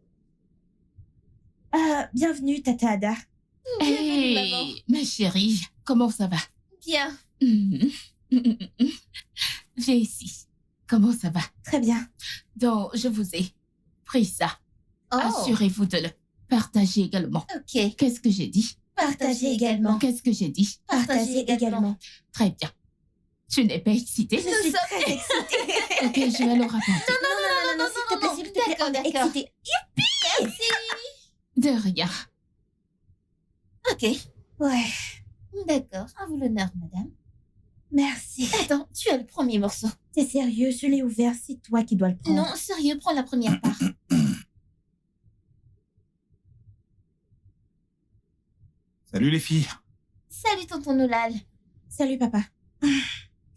Bienvenue, Tata Ada. Bienvenue, maman. Hey, ma chérie, comment ça va? Bien. Mhm. Viens ici. Comment ça va? Très bien. Donc, je vous ai pris ça. Oh, Assurez-vous de le partager également. ok. Qu'est-ce que j'ai dit? Partagez également. Qu'est-ce que j'ai dit? Partagez également. Très bien. Tu n'es pas excitée? Je suis sommes- très excitée. Ok, je vais le raconter. Non, s'il te plaît, s'il te plaît, on est D'accord. excitée. Merci. De rien. Ok. Ouais, D'accord. À vous l'honneur, madame. merci. Attends, tu as le premier morceau. T'es sérieux, je l'ai ouvert, c'est toi qui dois le prendre. Non, sérieux, prends la première part. Salut les filles. Salut, tonton Nolal. Salut, papa.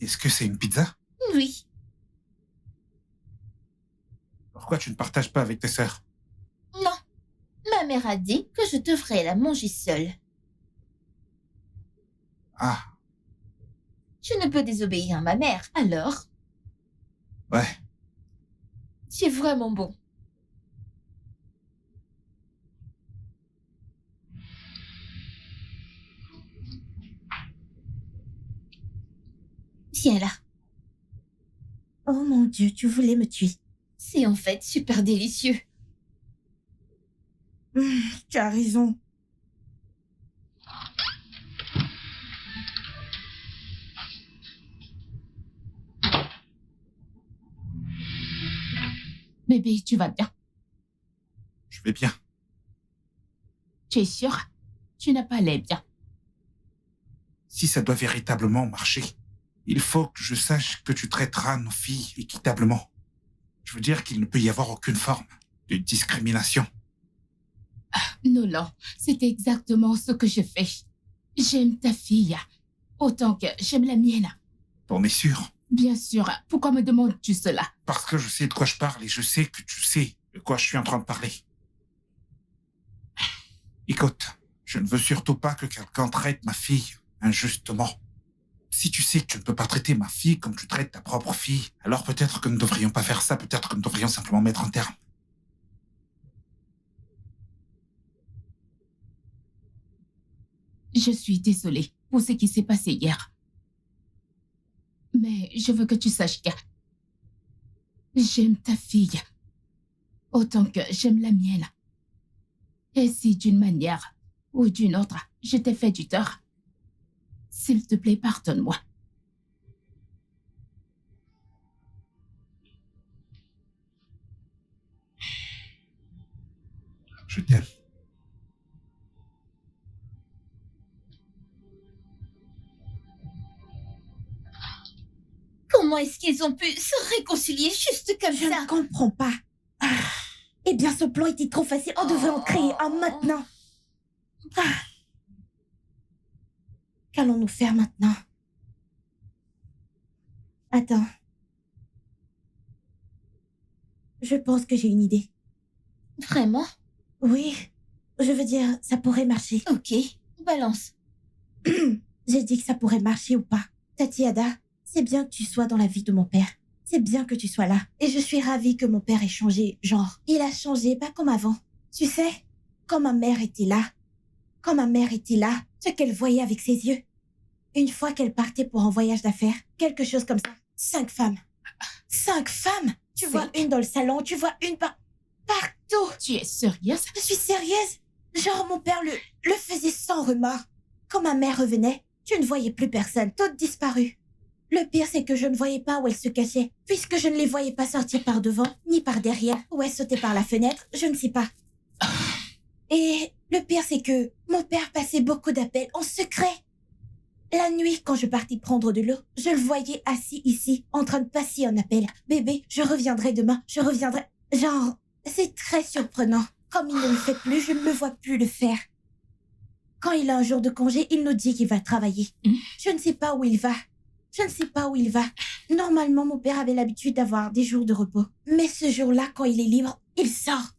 Est-ce que c'est une pizza? Oui. Pourquoi tu ne partages pas avec tes sœurs? Non. Ma mère a dit que je devrais la manger seule. Ah, Je ne peux désobéir à ma mère, alors ouais. tu es vraiment bon. Viens là. Oh mon Dieu, tu voulais me tuer. C'est en fait super délicieux. Tu as raison. Bébé, tu vas bien? Je vais bien. Tu es sûre? Tu n'as pas l'air bien. Si ça doit véritablement marcher, il faut que je sache que tu traiteras nos filles équitablement. Je veux dire qu'il ne peut y avoir aucune forme de discrimination. Nolan, c'est exactement ce que je fais. J'aime ta fille autant que j'aime la mienne. T'en es sûr? Bien sûr, pourquoi me demandes-tu cela? Parce que je sais de quoi je parle et je sais que tu sais de quoi je suis en train de parler. Écoute, je ne veux surtout pas que quelqu'un traite ma fille injustement. Si tu sais que tu ne peux pas traiter ma fille comme tu traites ta propre fille, alors peut-être que nous ne devrions pas faire ça, peut-être que nous devrions simplement mettre un terme. Je suis désolée pour ce qui s'est passé hier. Mais je veux que tu saches que j'aime ta fille autant que j'aime la mienne. Et si d'une manière ou d'une autre, je t'ai fait du tort, s'il te plaît, pardonne-moi. Je t'aime. Comment est-ce qu'ils ont pu se réconcilier juste comme Je ça? ne comprends pas. Eh bien, ce plan était trop facile. On devrait en créer un maintenant. Qu'allons-nous faire maintenant? Attends. Je pense que j'ai une idée. Vraiment? Oui, je veux dire, ça pourrait marcher. Ok, balance. J'ai dit que ça pourrait marcher ou pas. Tati Ada, c'est bien que tu sois dans la vie de mon père. C'est bien que tu sois là. Et je suis ravie que mon père ait changé. Genre, il a changé, pas comme avant. Tu sais, quand ma mère était là, ce qu'elle voyait avec ses yeux. Une fois qu'elle partait pour un voyage d'affaires, quelque chose comme ça. 5 femmes. 5 femmes! Tu vois une dans le salon, tu vois une partout. Tu es sérieuse? Je suis sérieuse. Genre, mon père le faisait sans remords. Quand ma mère revenait, tu ne voyais plus personne, toutes disparues. Le pire, c'est que je ne voyais pas où elles se cachaient, puisque je ne les voyais pas sortir par devant, ni par derrière, ou elles sautaient par la fenêtre, je ne sais pas. Et le pire, c'est que mon père passait beaucoup d'appels en secret. La nuit, quand je partais prendre de l'eau, je le voyais assis ici, en train de passer un appel. Bébé, je reviendrai demain, je reviendrai. Genre, c'est très surprenant. Comme il ne le fait plus, je ne le vois plus le faire. Quand il a un jour de congé, il nous dit qu'il va travailler. Je ne sais pas où il va. Normalement, mon père avait l'habitude d'avoir des jours de repos. Mais ce jour-là, quand il est libre, il sort.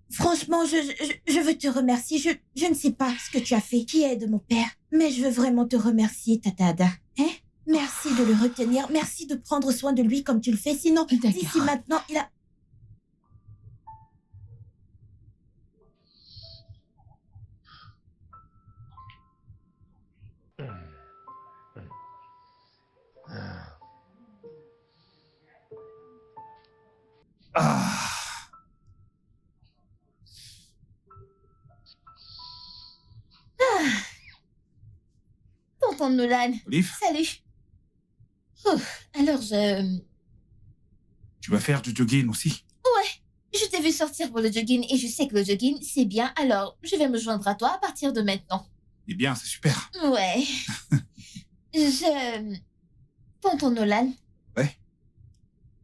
Franchement, je veux te remercier. Je ne sais pas ce que tu as fait qui aide mon père. Mais je veux vraiment te remercier, Tata Ada. Hein? Merci de le retenir. Merci de prendre soin de lui comme tu le fais. Sinon, D'accord. d'ici maintenant, il a... Ah. Tonton Nolan, Olive, salut. Alors tu vas faire du jogging aussi? je t'ai vu sortir pour le jogging et je sais que le jogging, c'est bien. Alors, je vais me joindre à toi à partir de maintenant. Eh bien, c'est super. Ouais. Tonton Nolan. Ouais.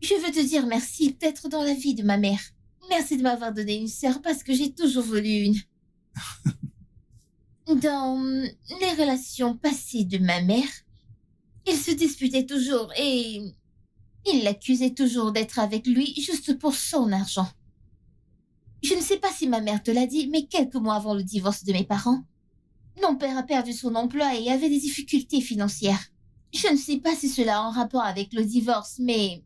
Je veux te dire merci d'être dans la vie de ma mère. Merci de m'avoir donné une sœur parce que j'ai toujours voulu une. Dans les relations passées de ma mère, il se disputait toujours et il l'accusait toujours d'être avec lui juste pour son argent. Je ne sais pas si ma mère te l'a dit, mais quelques mois avant le divorce de mes parents, mon père a perdu son emploi et avait des difficultés financières. Je ne sais pas si cela a un rapport avec le divorce, mais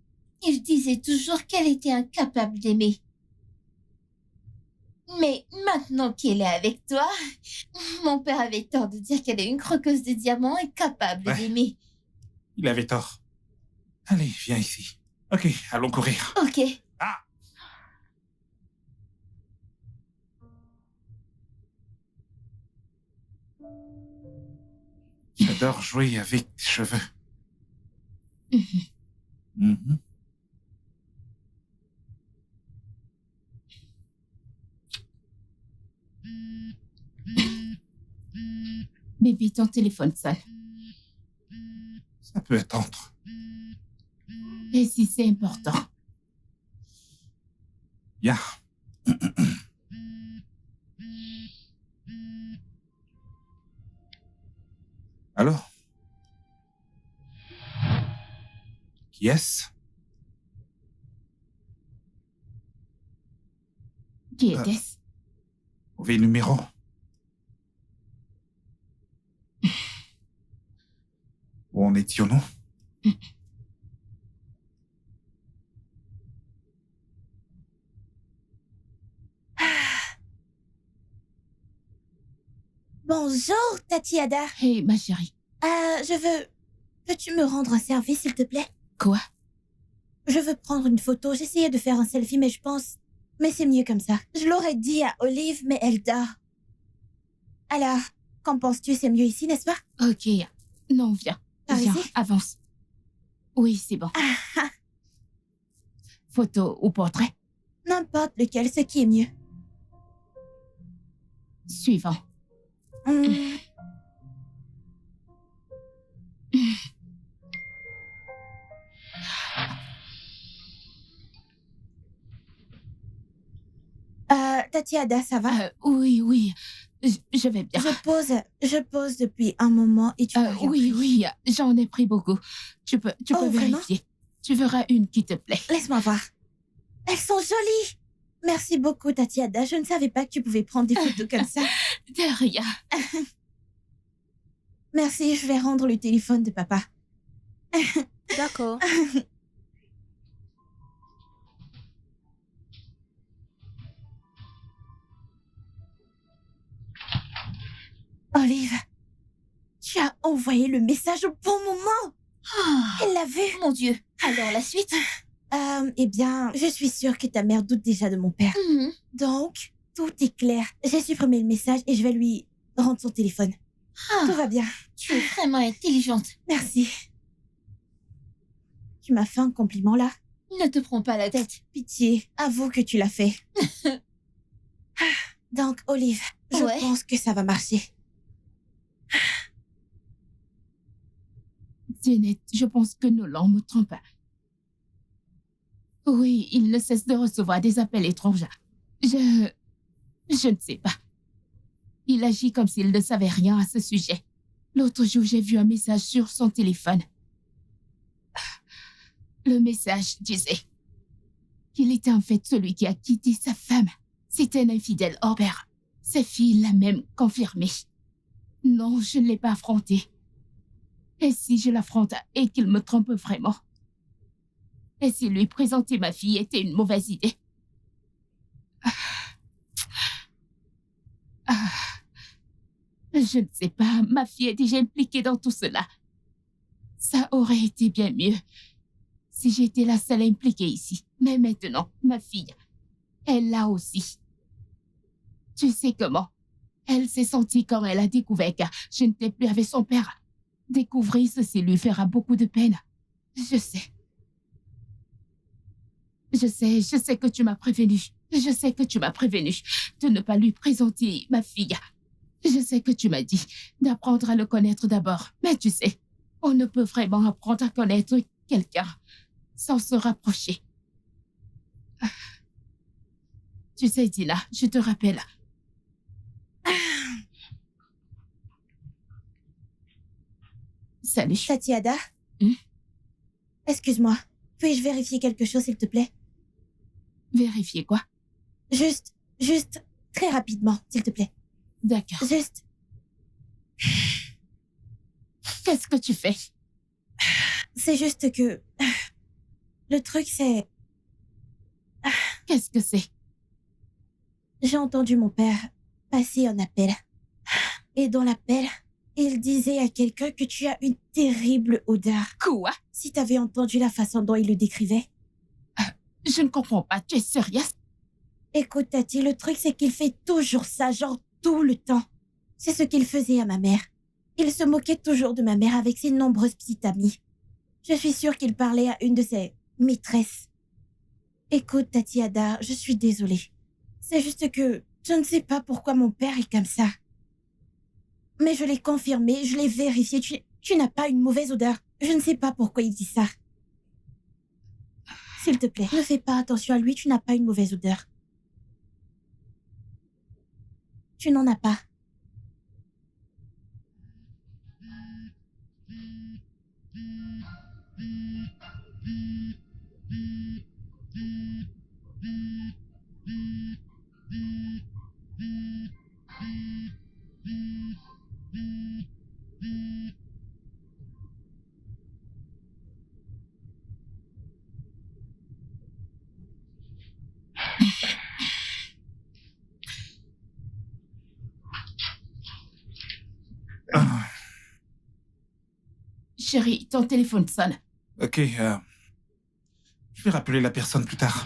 il disait toujours qu'elle était incapable d'aimer. Mais maintenant qu'elle est avec toi, mon père avait tort de dire qu'elle est une croqueuse de diamants incapable Ouais. d'aimer. Il avait tort. Allez, viens ici. Ok, allons courir. Ok. J'adore jouer avec tes cheveux. Mhm. Bébé, ton téléphone sonne. Ça peut attendre. Et si c'est important? Bien. Alors? Qui est-ce? Qui était-ce? Mauvais numéro. Où en étions-nous? Bonjour, Tatiada. Hey, ma chérie. Peux-tu me rendre un service, s'il te plaît? Quoi? Je veux prendre une photo. J'essayais de faire un selfie, mais je pense... Mais c'est mieux comme ça. Je l'aurais dit à Olive, mais elle dort. Alors, qu'en penses-tu? C'est mieux ici, n'est-ce pas? Ok. Non, viens. Par Viens, ici? avance. Oui, c'est bon. Photo ou portrait? N'importe lequel, ce qui est mieux. Suivant. Tatiada, ça va? Oui. Je vais bien. Je pose depuis un moment et tu reviens Oui, plus. oui, j'en ai pris beaucoup. Tu peux Oh, vraiment? vérifier. Tu verras une qui te plaît. Laisse-moi voir. Elles sont jolies. Merci beaucoup, Tatiada. Je ne savais pas que tu pouvais prendre des photos comme ça. De rien. Merci, je vais rendre le téléphone de papa. D'accord. Olive, tu as envoyé le message au bon moment. Elle l'a vu. Mon Dieu. Alors la suite? Eh bien, je suis sûre que ta mère doute déjà de mon père. Mhm. Donc, tout est clair. J'ai supprimé le message et je vais lui rendre son téléphone. Tout va bien. Tu es vraiment intelligente. Merci. Tu m'as fait un compliment là. Ne te prends pas la tête. Pitié, avoue que tu l'as fait. Donc, Olive, je Ouais. pense que ça va marcher. Janet, je pense que Nolan me trompe. Oui, il ne cesse de recevoir des appels étrangers. Je ne sais pas. Il agit comme s'il ne savait rien à ce sujet. L'autre jour, j'ai vu un message sur son téléphone. Le message disait qu'il était en fait celui qui a quitté sa femme. C'était un infidèle hors pair. Sa fille l'a même confirmé. Non, je ne l'ai pas affronté. Et si je l'affronte et qu'il me trompe vraiment? Et si lui présenter ma fille était une mauvaise idée? Je ne sais pas, ma fille est déjà impliquée dans tout cela. Ça aurait été bien mieux si j'étais la seule impliquée ici. Mais maintenant, ma fille, elle l'a aussi. Tu sais comment? Elle s'est sentie quand elle a découvert que je n'étais plus avec son père. Découvrir ceci lui fera beaucoup de peine. Je sais. Je sais que tu m'as prévenu. Je sais que tu m'as prévenu de ne pas lui présenter ma fille. Je sais que tu m'as dit d'apprendre à le connaître d'abord. Mais tu sais, on ne peut vraiment apprendre à connaître quelqu'un sans se rapprocher. Tu sais, Dina, je te rappelle. Salut. Tatiada? Excuse-moi. Puis-je vérifier quelque chose, s'il te plaît? Vérifier quoi? Juste, très rapidement, s'il te plaît. D'accord. Juste. Qu'est-ce que tu fais? C'est juste que... Le truc, c'est... Qu'est-ce que c'est? J'ai entendu mon père passer un appel. Et dans l'appel, il disait à quelqu'un que tu as une terrible odeur. Quoi? Si t'avais entendu la façon dont il le décrivait. Je ne comprends pas. Tu es sérieuse? Écoute, Tati, le truc, c'est qu'il fait toujours ça, genre tout le temps. C'est ce qu'il faisait à ma mère. Il se moquait toujours de ma mère avec ses nombreuses petites amies. Je suis sûre qu'il parlait à une de ses maîtresses. Écoute, Tatiada, je suis désolée. C'est juste que je ne sais pas pourquoi mon père est comme ça. Mais je l'ai confirmé, je l'ai vérifié. Tu n'as pas une mauvaise odeur. Je ne sais pas pourquoi il dit ça. S'il te plaît, ne fais pas attention à lui, tu n'as pas une mauvaise odeur. Tu n'en as pas. Chérie, ton téléphone sonne. Ok, je vais rappeler la personne plus tard.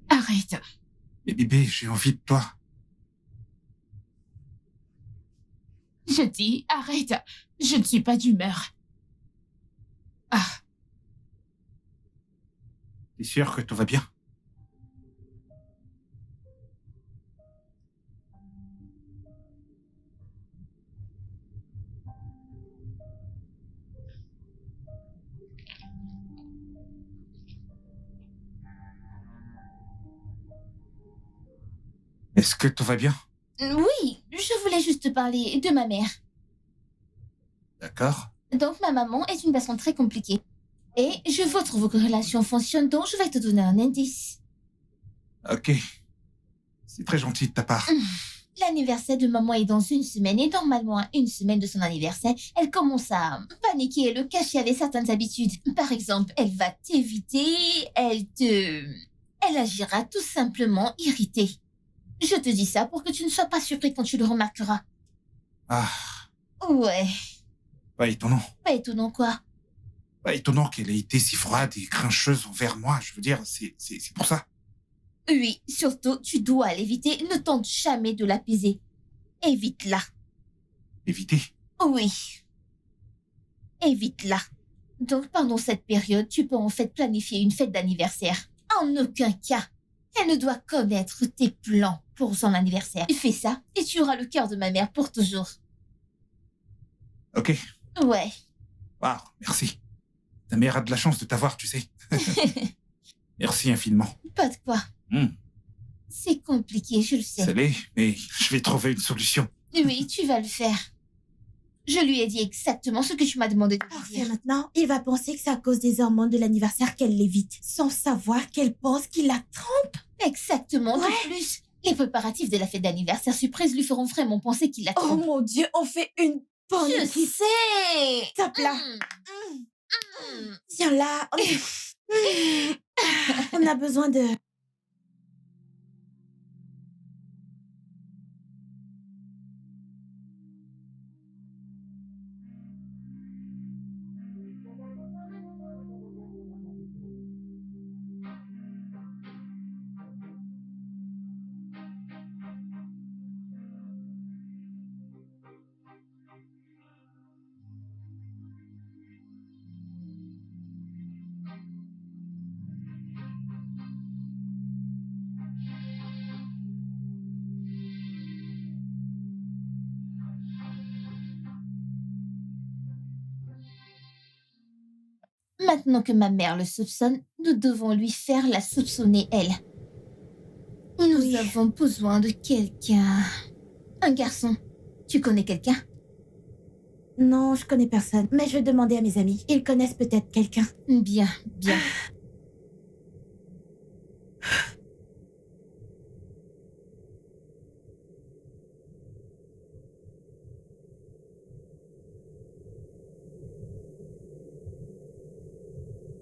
Arrête. Mais bébé, j'ai envie de toi. Je dis, arrête. Je ne suis pas d'humeur. Ah, T'es sûr que tout va bien? Est-ce que tout va bien? Oui, je voulais juste te parler de ma mère. D'accord. Donc, ma maman est une personne très compliquée. Et je veux que vos relations fonctionnent, donc je vais te donner un indice. Ok. C'est très gentil de ta part. L'anniversaire de maman est dans une semaine et normalement à une semaine de son anniversaire, elle commence à paniquer et le cacher avec certaines habitudes. Par exemple, elle va t'éviter, elle agira tout simplement irritée. Je te dis ça pour que tu ne sois pas surpris quand tu le remarqueras. Ah, Ouais, pas étonnant. pas étonnant quoi. Pas étonnant qu'elle ait été si froide et grincheuse envers moi. Je veux dire, c'est pour ça. Oui, surtout, tu dois l'éviter. Ne tente jamais de l'apaiser. Évite-la. Éviter. Oui. Évite-la. Donc, pendant cette période, tu peux en fait planifier une fête d'anniversaire. En aucun cas, elle ne doit connaître tes plans pour son anniversaire. Fais ça et tu auras le cœur de ma mère pour toujours. Ok. Ouais. Waouh, merci. Ta mère a de la chance de t'avoir, tu sais. Merci infiniment. Pas de quoi. Hmm, C'est compliqué, je le sais. ça l'est, mais je vais trouver une solution. Oui, tu vas le faire. Je lui ai dit exactement ce que tu m'as demandé de lui Parfait, dire. maintenant, il va penser que c'est à cause des hormones de l'anniversaire qu'elle l'évite, sans savoir qu'elle pense qu'il attend. Exactement. Ouais. De plus, les préparatifs de la fête d'anniversaire surprise lui feront vraiment penser qu'il la Oh trompe. mon Dieu, on fait une bonne Je équipe. sais. Tape là. Tiens là. On a besoin de... Maintenant que ma mère le soupçonne, nous devons lui faire la soupçonner elle. Nous Oui. avons besoin de quelqu'un. Un garçon. Tu connais quelqu'un? Non, je connais personne, mais je vais demander à mes amis. Ils connaissent peut-être quelqu'un. Bien, bien.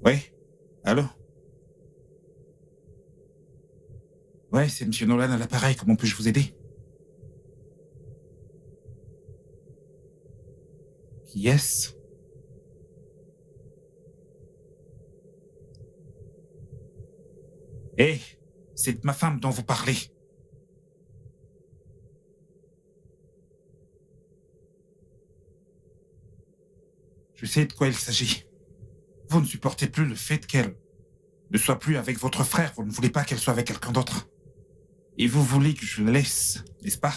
Oui. Allô? Ouais, c'est Monsieur Nolan à l'appareil. Comment puis-je vous aider? Yes. Hé, c'est de ma femme dont vous parlez. Je sais de quoi il s'agit. Vous ne supportez plus le fait qu'elle ne soit plus avec votre frère. Vous ne voulez pas qu'elle soit avec quelqu'un d'autre. Et vous voulez que je la laisse, n'est-ce pas?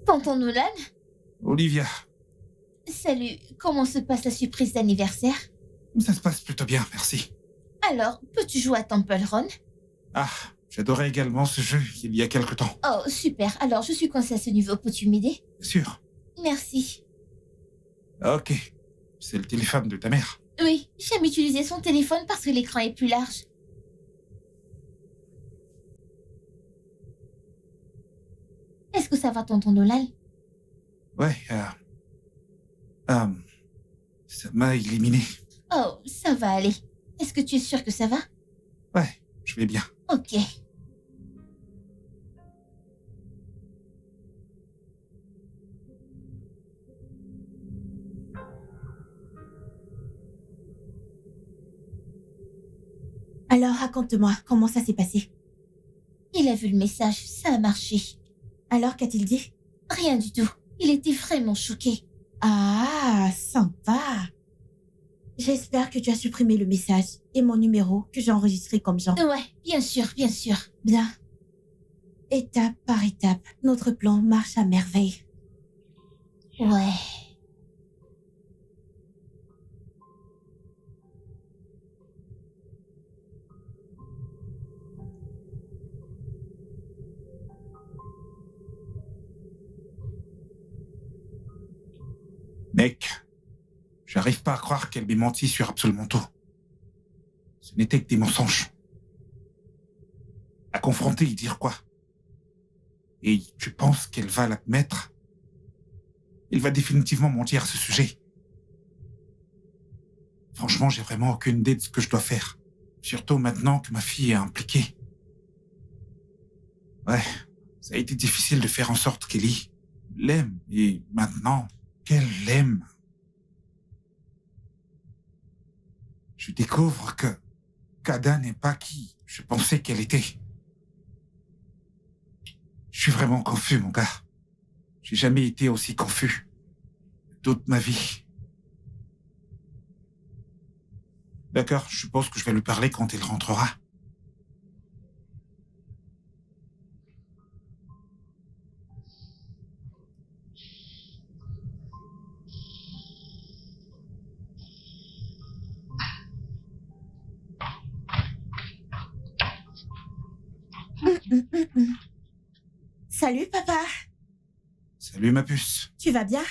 Tonton Nolan? Olivia, Salut, comment se passe la surprise d'anniversaire? ça se passe plutôt bien, merci. Alors, peux-tu jouer à Temple Run? Ah, j'adorais également ce jeu il y a quelque temps. Oh, super. Alors, je suis coincée à ce niveau. Peux-tu m'aider? Bien sûr. Merci. Ok. C'est le téléphone de ta mère. Oui, j'aime utiliser son téléphone parce que l'écran est plus large. Est-ce que ça va, tonton Nolan? Ouais, ça m'a éliminé. Oh, ça va aller. Est-ce que tu es sûr que ça va? Ouais, je vais bien. Ok. Alors, raconte-moi, comment ça s'est passé? Il a vu le message, ça a marché. Alors, qu'a-t-il dit? Rien du tout. Il était vraiment choqué. Ah, sympa. J'espère que tu as supprimé le message et mon numéro que j'ai enregistré comme Jean. Ouais, bien sûr, bien sûr. Bien. Étape par étape, notre plan marche à merveille. Ouais. Mec, j'arrive pas à croire qu'elle m'ait menti sur absolument tout. Ce n'était que des mensonges. À confronter et dire quoi? Et tu penses qu'elle va l'admettre? Elle va définitivement mentir à ce sujet. Franchement, j'ai vraiment aucune idée de ce que je dois faire. Surtout maintenant que ma fille est impliquée. Ouais, ça a été difficile de faire en sorte qu'Ellie l'aime. Et maintenant qu'elle l'aime, je découvre que Kada n'est pas qui je pensais qu'elle était. Je suis vraiment confus, mon gars. J'ai jamais été aussi confus de toute ma vie. D'accord, je suppose que je vais lui parler quand il rentrera. Salut, papa. Salut ma puce. Tu vas bien?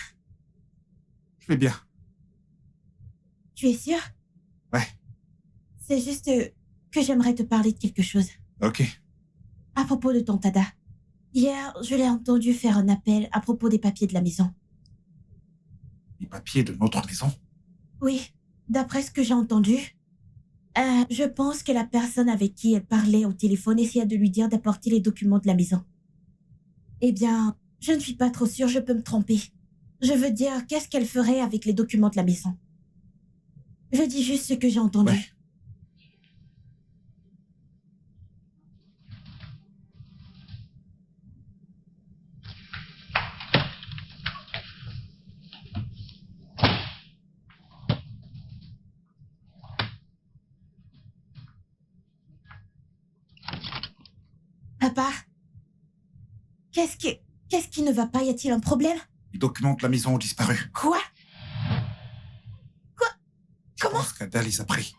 Je vais bien. Tu es sûr? Ouais. C'est juste que j'aimerais te parler de quelque chose. Ok. À propos de ton Tada. Hier, je l'ai entendu faire un appel à propos des papiers de la maison. Les papiers de notre maison? Oui, d'après ce que j'ai entendu, je pense que la personne avec qui elle parlait au téléphone essayait de lui dire d'apporter les documents de la maison. Eh bien, je ne suis pas trop sûre, je peux me tromper. Je veux dire, qu'est-ce qu'elle ferait avec les documents de la maison? Je dis juste ce que j'ai entendu. Ouais. Papa, qu'est-ce qui ne va pas? Y a-t-il un problème? Les documents de la maison ont disparu. Quoi? Je Comment? pense qu'Ada les a pris.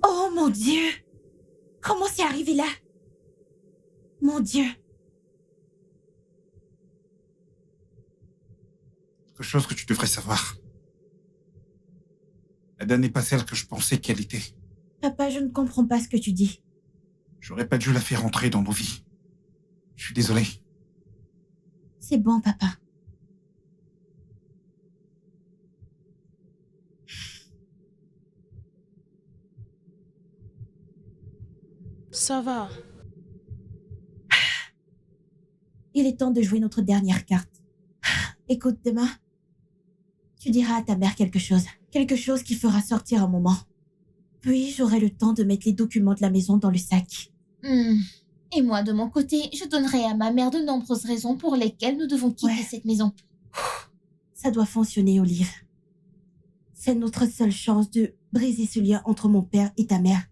Oh mon Dieu! Comment c'est arrivé là? Mon Dieu! Quelque chose que tu devrais savoir. Ada n'est pas celle que je pensais qu'elle était. Papa, je ne comprends pas ce que tu dis. J'aurais pas dû la faire entrer dans nos vies. Je suis désolé. C'est bon, papa. Ça va. Il est temps de jouer notre dernière carte. Écoute, demain, tu diras à ta mère quelque chose. Quelque chose qui fera sortir un moment. Puis, j'aurai le temps de mettre les documents de la maison dans le sac. Et moi, de mon côté, je donnerai à ma mère de nombreuses raisons pour lesquelles nous devons quitter Ouais. cette maison. Ça doit fonctionner, Olive. C'est notre seule chance de briser ce lien entre mon père et ta mère,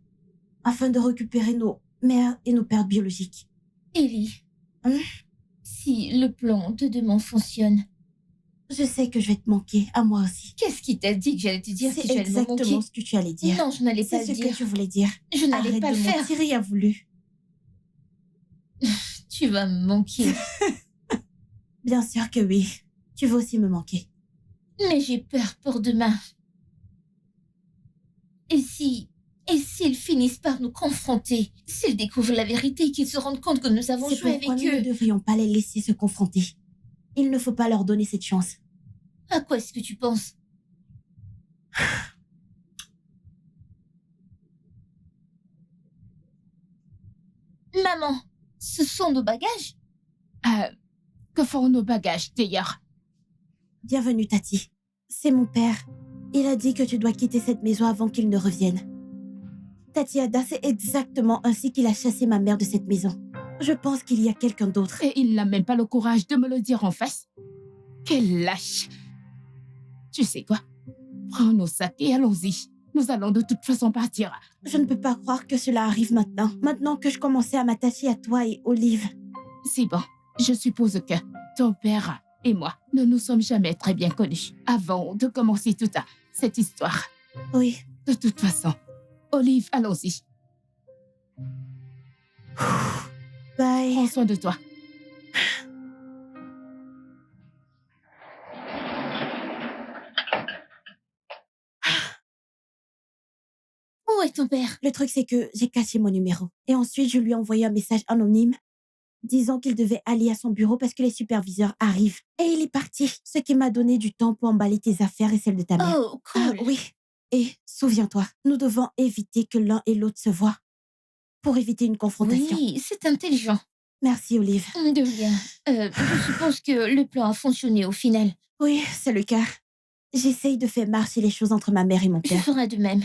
afin de récupérer nos mères et nos pères biologiques. Ellie, Hein? si le plan de demain fonctionne, Je sais que je vais te manquer, à moi aussi. qu'est-ce qui t'a dit que j'allais te dire que C'est tu allais me exactement manquer? ce que tu allais dire. Non, je n'allais pas C'est le ce que dire. tu voulais dire. Je n'allais Arrête pas de le faire. mentir, il a voulu. Tu vas me manquer. Bien sûr que oui. Tu vas aussi me manquer. Mais j'ai peur pour demain. Et s'ils finissent par nous confronter, s'ils découvrent la vérité et qu'ils se rendent compte que nous avons C'est joué pourquoi avec nous ne eux, devrions pas les laisser se confronter. Il ne faut pas leur donner cette chance. à quoi est-ce que tu penses? Maman, ce sont nos bagages? Que font nos bagages d'ailleurs? Bienvenue, Tati. C'est mon père. Il a dit que tu dois quitter cette maison avant qu'il ne revienne. Tati Ada, c'est exactement ainsi qu'il a chassé ma mère de cette maison. Je pense qu'il y a quelqu'un d'autre. Et il n'a même pas le courage de me le dire en face. Quel lâche. Tu sais quoi? Prends nos sacs et allons-y. Nous allons de toute façon partir. Je ne peux pas croire que cela arrive maintenant. Maintenant que je commençais à m'attacher à toi et Olive. C'est bon. Je suppose que ton père et moi ne nous sommes jamais très bien connus avant de commencer toute cette histoire. Oui. De toute façon, Olive, allons-y. Bye. Prends soin de toi. Où est ton père? Le truc, c'est que j'ai caché mon numéro. Et ensuite, je lui ai envoyé un message anonyme disant qu'il devait aller à son bureau parce que les superviseurs arrivent. Et il est parti, ce qui m'a donné du temps pour emballer tes affaires et celles de ta mère. Oh, cool. Oui. Et souviens-toi, nous devons éviter que l'un et l'autre se voient pour éviter une confrontation. Oui, c'est intelligent. Merci, Olive. De rien. Je suppose que le plan a fonctionné au final. Oui, c'est le cas. J'essaye de faire marcher les choses entre ma mère et mon Je père. ferai de même.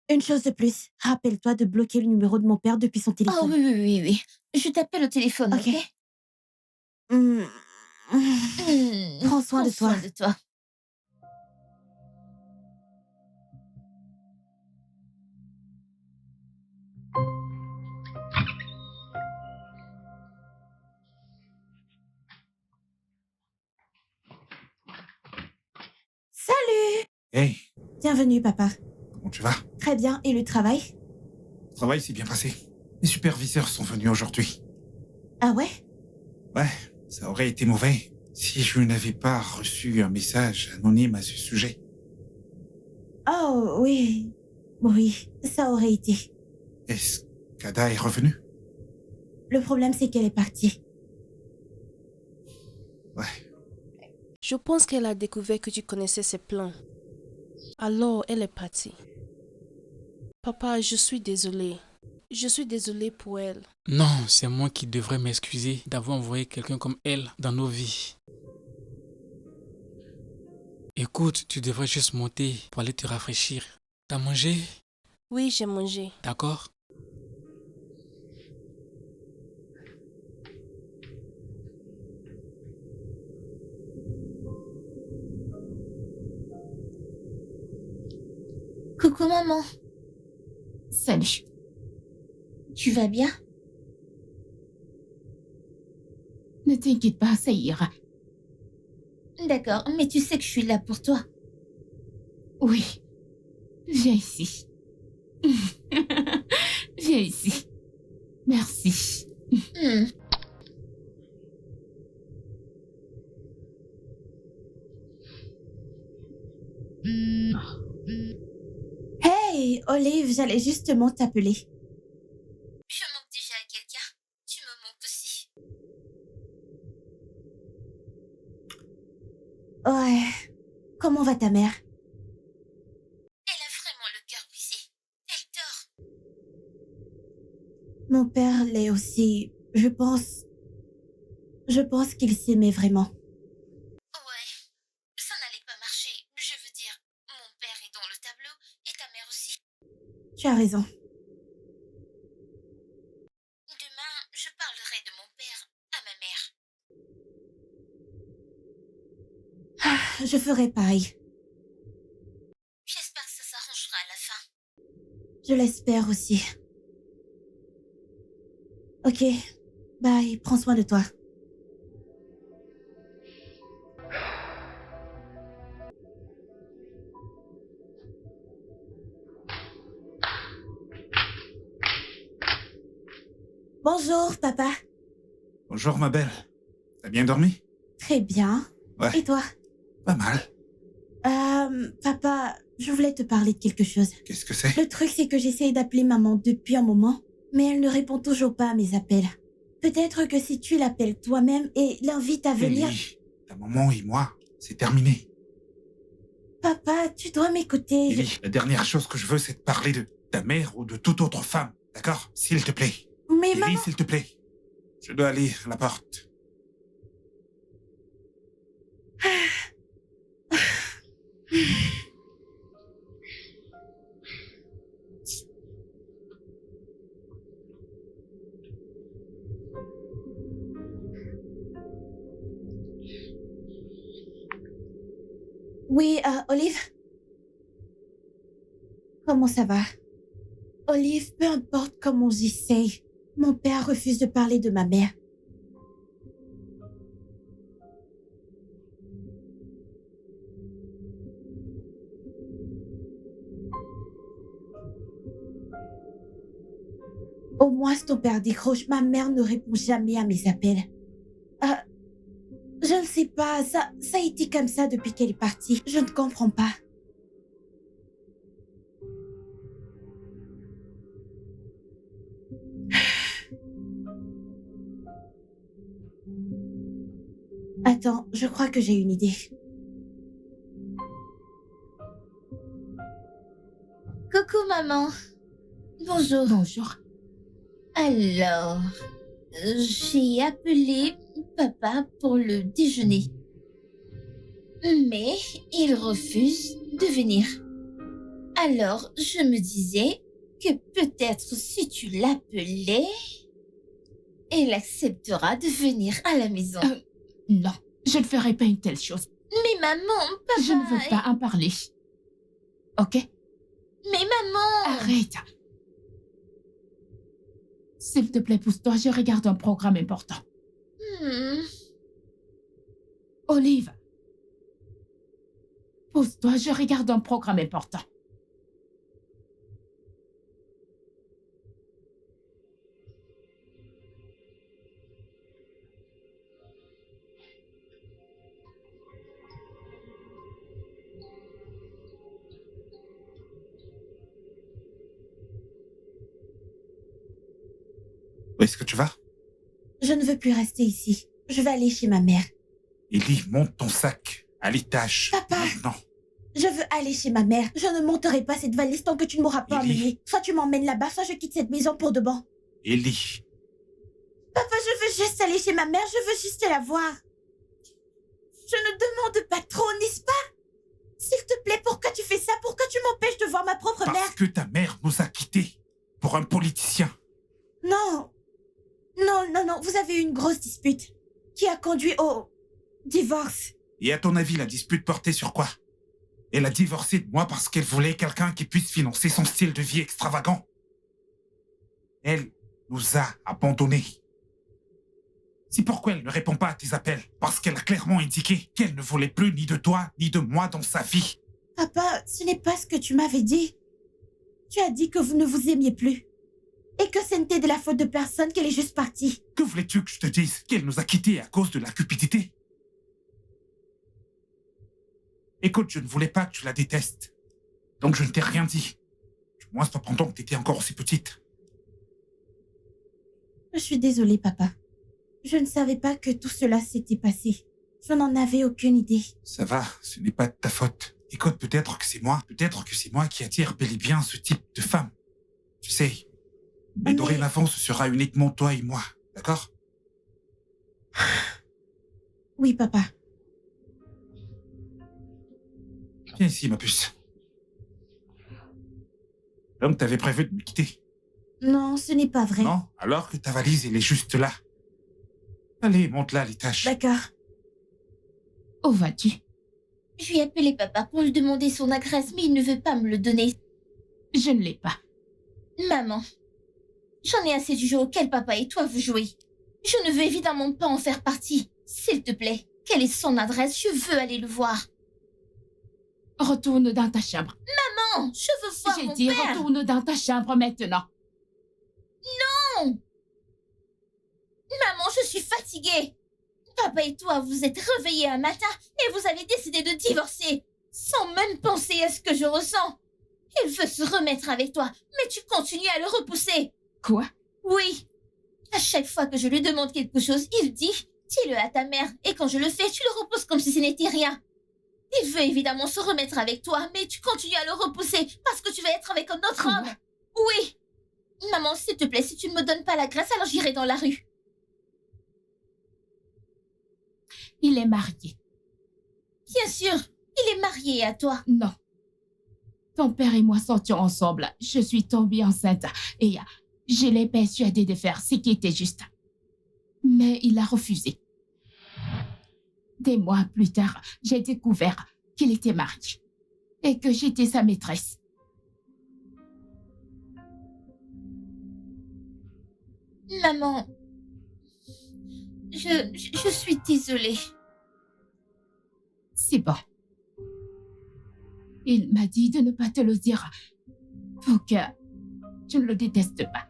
Une chose de plus, rappelle-toi de bloquer le numéro de mon père depuis son Oh téléphone. oui. Je t'appelle au téléphone, ok? Hmm. Prends soin de toi. Salut! Hey, Bienvenue, papa. comment tu vas? Très bien, et le travail? Le travail s'est bien passé. Les superviseurs sont venus aujourd'hui. Ah ouais? Ouais, ça aurait été mauvais si je n'avais pas reçu un message anonyme à ce sujet. Oh, oui. Oui, ça aurait été. Est-ce qu'Ada est revenue? Le problème, c'est qu'elle est partie. Ouais. Je pense qu'elle a découvert que tu connaissais ses plans. Alors, elle est partie. Papa, je suis désolée. Je suis désolée pour elle. Non, c'est moi qui devrais m'excuser d'avoir envoyé quelqu'un comme elle dans nos vies. Écoute, tu devrais juste monter pour aller te rafraîchir. T'as mangé? Oui, j'ai mangé. D'accord? Coucou maman, Salut. tu vas bien? Ne t'inquiète pas, ça ira. D'accord, mais tu sais que je suis là pour toi. Oui. Viens ici. Viens ici. Merci. Hmm. Hey, Olive, j'allais justement t'appeler. Je manque déjà à quelqu'un. Tu me manques aussi. Ouais. Comment va ta mère? Elle a vraiment le cœur brisé. Elle dort. Mon père l'est aussi. Je pense qu'il s'aimait vraiment. Ouais, ça n'allait pas marcher. Je veux dire, mon père est dans le tableau et ta mère aussi. Tu as raison. Demain, je parlerai de mon père à ma mère. Je ferai pareil. J'espère que ça s'arrangera à la fin. Je l'espère aussi. Ok. Bye. Prends soin de toi. Bonjour, papa. Bonjour ma belle. T'as bien dormi? Très bien. Ouais, Et toi? pas mal. Papa, je voulais te parler de quelque chose. Qu'est-ce que c'est? Le truc, c'est que j'essaye d'appeler maman depuis un moment, mais elle ne répond toujours pas à mes appels. Peut-être que si tu l'appelles toi-même et l'invites à venir... Ellie, ta maman et moi, c'est terminé. Papa, tu dois m'écouter. Ellie, la dernière chose que je veux, c'est de parler de ta mère ou de toute autre femme. D'accord? S'il te plaît. Mais Ellie, maman... s'il te plaît. Je dois aller à la porte. Oui, Olive? Comment ça va? Olive, peu importe comment j'essaye, mon père refuse de parler de ma mère. Au moins, si ton père décroche, ma mère ne répond jamais à mes appels. Je ne sais pas, ça a été comme ça depuis qu'elle est partie. Je ne comprends pas. Attends, je crois que j'ai une idée. Coucou maman. Bonjour. Bonjour. Alors, j'ai appelé papa pour le déjeuner. Mais il refuse de venir. Alors, je me disais que peut-être si tu l'appelais, elle acceptera de venir à la maison. Non, je ne ferai pas une telle chose. Mais maman, papa... Je ne veux pas en parler. Ok? Mais maman... Arrête. S'il te plaît, pousse-toi, je regarde un programme important. Olive. Pousse-toi, je regarde un programme important. Où est-ce que tu vas? Je ne veux plus rester ici. Je vais aller chez ma mère. Ellie, monte ton sac à l'étage. Papa! Maintenant. Je veux aller chez ma mère. Je ne monterai pas cette valise tant que tu ne m'auras pas Ellie. emmenée. Soit tu m'emmènes là-bas, soit je quitte cette maison pour de bon. Ellie. Papa, je veux juste aller chez ma mère. Je veux juste la voir. Je ne demande pas trop, n'est-ce pas? S'il te plaît, pourquoi tu fais ça? Pourquoi tu m'empêches de voir ma propre mère? Parce que ta mère nous a quittés pour un politicien. Non. Non, vous avez eu une grosse dispute qui a conduit au divorce. Et à ton avis, la dispute portait sur quoi? Elle a divorcé de moi parce qu'elle voulait quelqu'un qui puisse financer son style de vie extravagant. Elle nous a abandonnés. C'est pourquoi elle ne répond pas à tes appels. Parce qu'elle a clairement indiqué qu'elle ne voulait plus ni de toi ni de moi dans sa vie. Papa, ce n'est pas ce que tu m'avais dit. Tu as dit que vous ne vous aimiez plus. Et que ce n'était de la faute de personne, qu'elle est juste partie. Que voulais-tu que je te dise? Qu'elle nous a quittés à cause de la cupidité? Écoute, je ne voulais pas que tu la détestes. Donc je ne t'ai rien dit. Du moins, pas pendant que tu étais encore aussi petite. Je suis désolée, papa. Je ne savais pas que tout cela s'était passé. Je n'en avais aucune idée. Ça va, ce n'est pas de ta faute. Écoute, peut-être que c'est moi qui attire bel et bien ce type de femme. Tu sais. Mais dorénavant, ce sera uniquement toi et moi, d'accord? Oui, papa. Viens ici, ma puce. Donc, t'avais prévu de me quitter? Non, ce n'est pas vrai. Non? Alors que ta valise, elle est juste là. Allez, monte là à l'étage. D'accord. Où vas-tu? Je lui ai appelé papa pour lui demander son adresse, mais il ne veut pas me le donner. Je ne l'ai pas. Maman, j'en ai assez du jeu auquel papa et toi vous jouez. Je ne veux évidemment pas en faire partie. S'il te plaît, quelle est son adresse? Je veux aller le voir. Retourne dans ta chambre. Maman, je veux voir J'ai mon dit père. retourne dans ta chambre maintenant. Non! Maman, je suis fatiguée. Papa et toi, vous êtes réveillés un matin et vous avez décidé de divorcer, sans même penser à ce que je ressens. Il veut se remettre avec toi, mais tu continues à le repousser. Quoi? Oui. À chaque fois que je lui demande quelque chose, il dit « dis-le à ta mère » et quand je le fais, tu le repousses comme si ce n'était rien. Il veut évidemment se remettre avec toi, mais tu continues à le repousser parce que tu vas être avec un autre homme. Oui. Maman, s'il te plaît, si tu ne me donnes pas la grâce, alors j'irai dans la rue. Il est marié. Bien sûr, il est marié à toi. Non. Ton père et moi sortions ensemble. Je suis tombée enceinte et je l'ai persuadé de faire ce qui était juste. Mais il a refusé. Des mois plus tard, j'ai découvert qu'il était marié et que j'étais sa maîtresse. Maman, je suis désolée. C'est bon. Il m'a dit de ne pas te le dire pour que tu ne le détestes pas.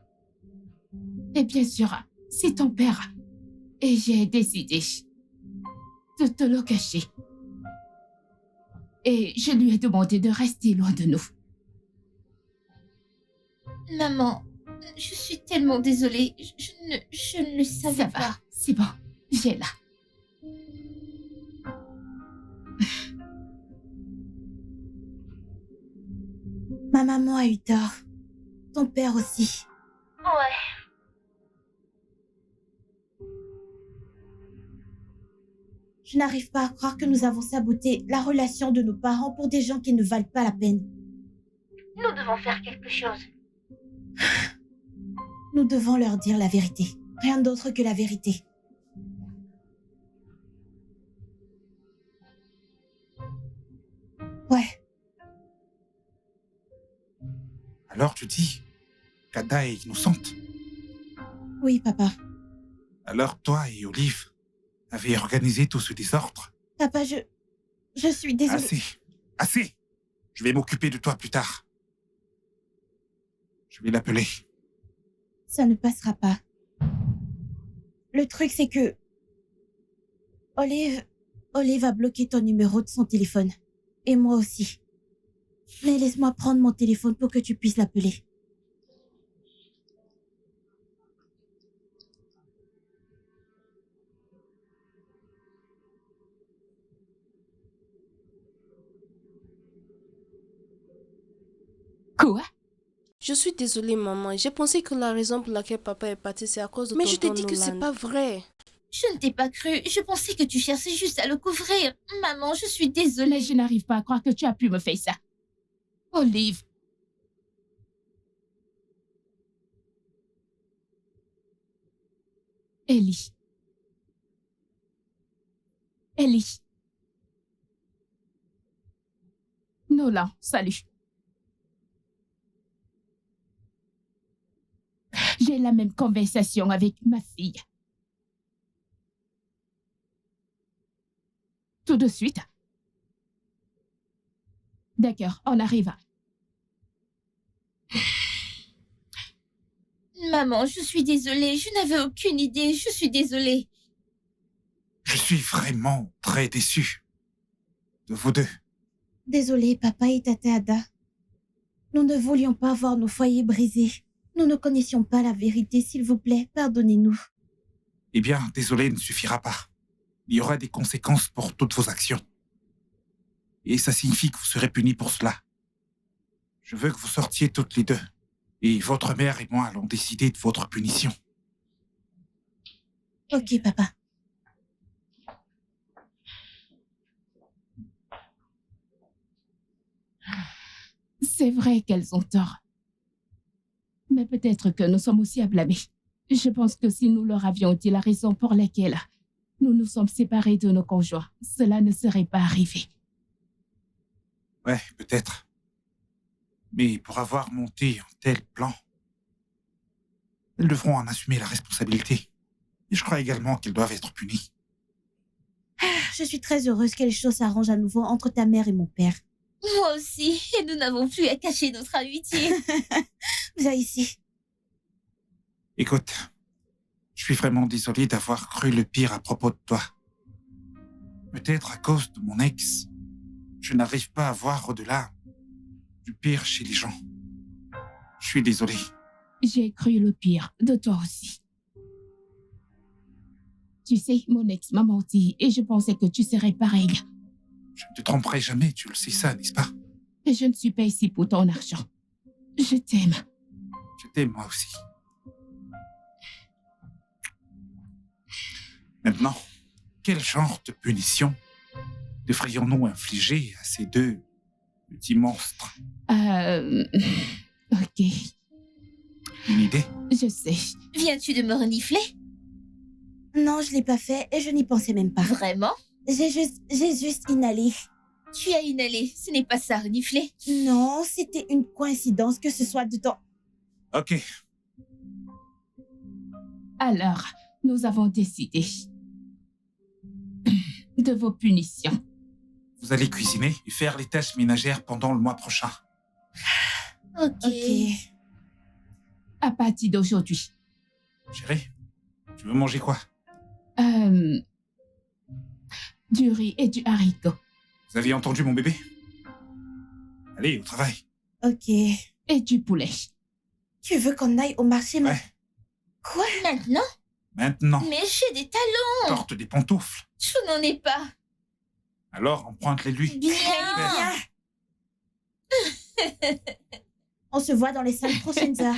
Et bien sûr, c'est ton père. Et j'ai décidé de te le cacher. Et je lui ai demandé de rester loin de nous. Maman, je suis tellement désolée. Je ne le savais Ça pas. va, c'est bon. Viens là. Ma maman a eu tort. Ton père aussi. Ouais. Je n'arrive pas à croire que nous avons saboté la relation de nos parents pour des gens qui ne valent pas la peine. Nous devons faire quelque chose. Nous devons leur dire la vérité. Rien d'autre que la vérité. Ouais. Alors tu dis qu'Ada est innocente. Oui, papa. Alors toi et Olive avez organisé tout ce désordre. Papa, je suis désolée. Assez. Assez. Je vais m'occuper de toi plus tard. Je vais l'appeler. Ça ne passera pas. Le truc, c'est que... Olive a bloqué ton numéro de son téléphone. Et moi aussi. Mais laisse-moi prendre mon téléphone pour que tu puisses l'appeler. Quoi? Je suis désolée, maman. J'ai pensé que la raison pour laquelle papa est parti, c'est à cause de Mais je t'ai tonton dit que c'est Nolan. pas vrai. Je ne t'ai pas cru. Je pensais que tu cherchais juste à le couvrir. Maman, je suis Mais désolée. je n'arrive pas à croire que tu as pu me faire ça. Olive. Ellie. Ellie. Nolan, salut. J'ai la même conversation avec ma fille. Tout de suite. D'accord, on arrive. Maman, je suis désolée. Je n'avais aucune idée. Je suis désolée. Je suis vraiment très déçu de vous deux. Désolée, papa et tata Ada. Nous ne voulions pas voir nos foyers brisés. Nous ne connaissions pas la vérité, s'il vous plaît. Pardonnez-nous. Eh bien, désolé ne suffira pas. Il y aura des conséquences pour toutes vos actions. Et ça signifie que vous serez punis pour cela. Je veux que vous sortiez toutes les deux. Et votre mère et moi allons décider de votre punition. Ok, papa. C'est vrai qu'elles ont tort. Mais peut-être que nous sommes aussi à blâmer. Je pense que si nous leur avions dit la raison pour laquelle nous nous sommes séparés de nos conjoints, cela ne serait pas arrivé. Ouais, peut-être. Mais pour avoir monté un tel plan, elles devront en assumer la responsabilité. Et je crois également qu'elles doivent être punies. Je suis très heureuse que les choses s'arrangent à nouveau entre ta mère et mon père. Moi aussi. Et nous n'avons plus à cacher notre amitié. Viens ici. Écoute, je suis vraiment désolé d'avoir cru le pire à propos de toi. Peut-être à cause de mon ex, je n'arrive pas à voir au-delà du pire chez les gens. Je suis désolé. J'ai cru le pire de toi aussi. Tu sais, mon ex m'a menti et je pensais que tu serais pareil. Je ne te tromperai jamais, tu le sais ça, n'est-ce pas? Et je ne suis pas ici pour ton argent. Je t'aime. Je t'aime moi aussi. Maintenant, quel genre de punition devrions-nous infliger à ces deux petits monstres? Ok, Une idée? je sais. Viens-tu de me renifler? Non, je l'ai pas fait et je n'y pensais même pas. Vraiment? J'ai juste inhalé. Tu as inhalé, ce n'est pas ça, renifler. Non, c'était une coïncidence que ce soit dedans. Ok. Alors, nous avons décidé de vos punitions. Vous allez cuisiner et faire les tâches ménagères pendant le mois prochain. Ok. À partir d'aujourd'hui, Chérie, tu veux manger quoi? du riz et du haricot. Vous aviez entendu mon bébé? Allez, au travail. Ok. Et du poulet. Tu veux qu'on aille au marché Ouais. Quoi? Maintenant? Maintenant, Mais j'ai des talons. porte des pantoufles. Je n'en ai pas. Alors, emprunte-les-lui. Bien. On se voit dans les 5 prochaines heures.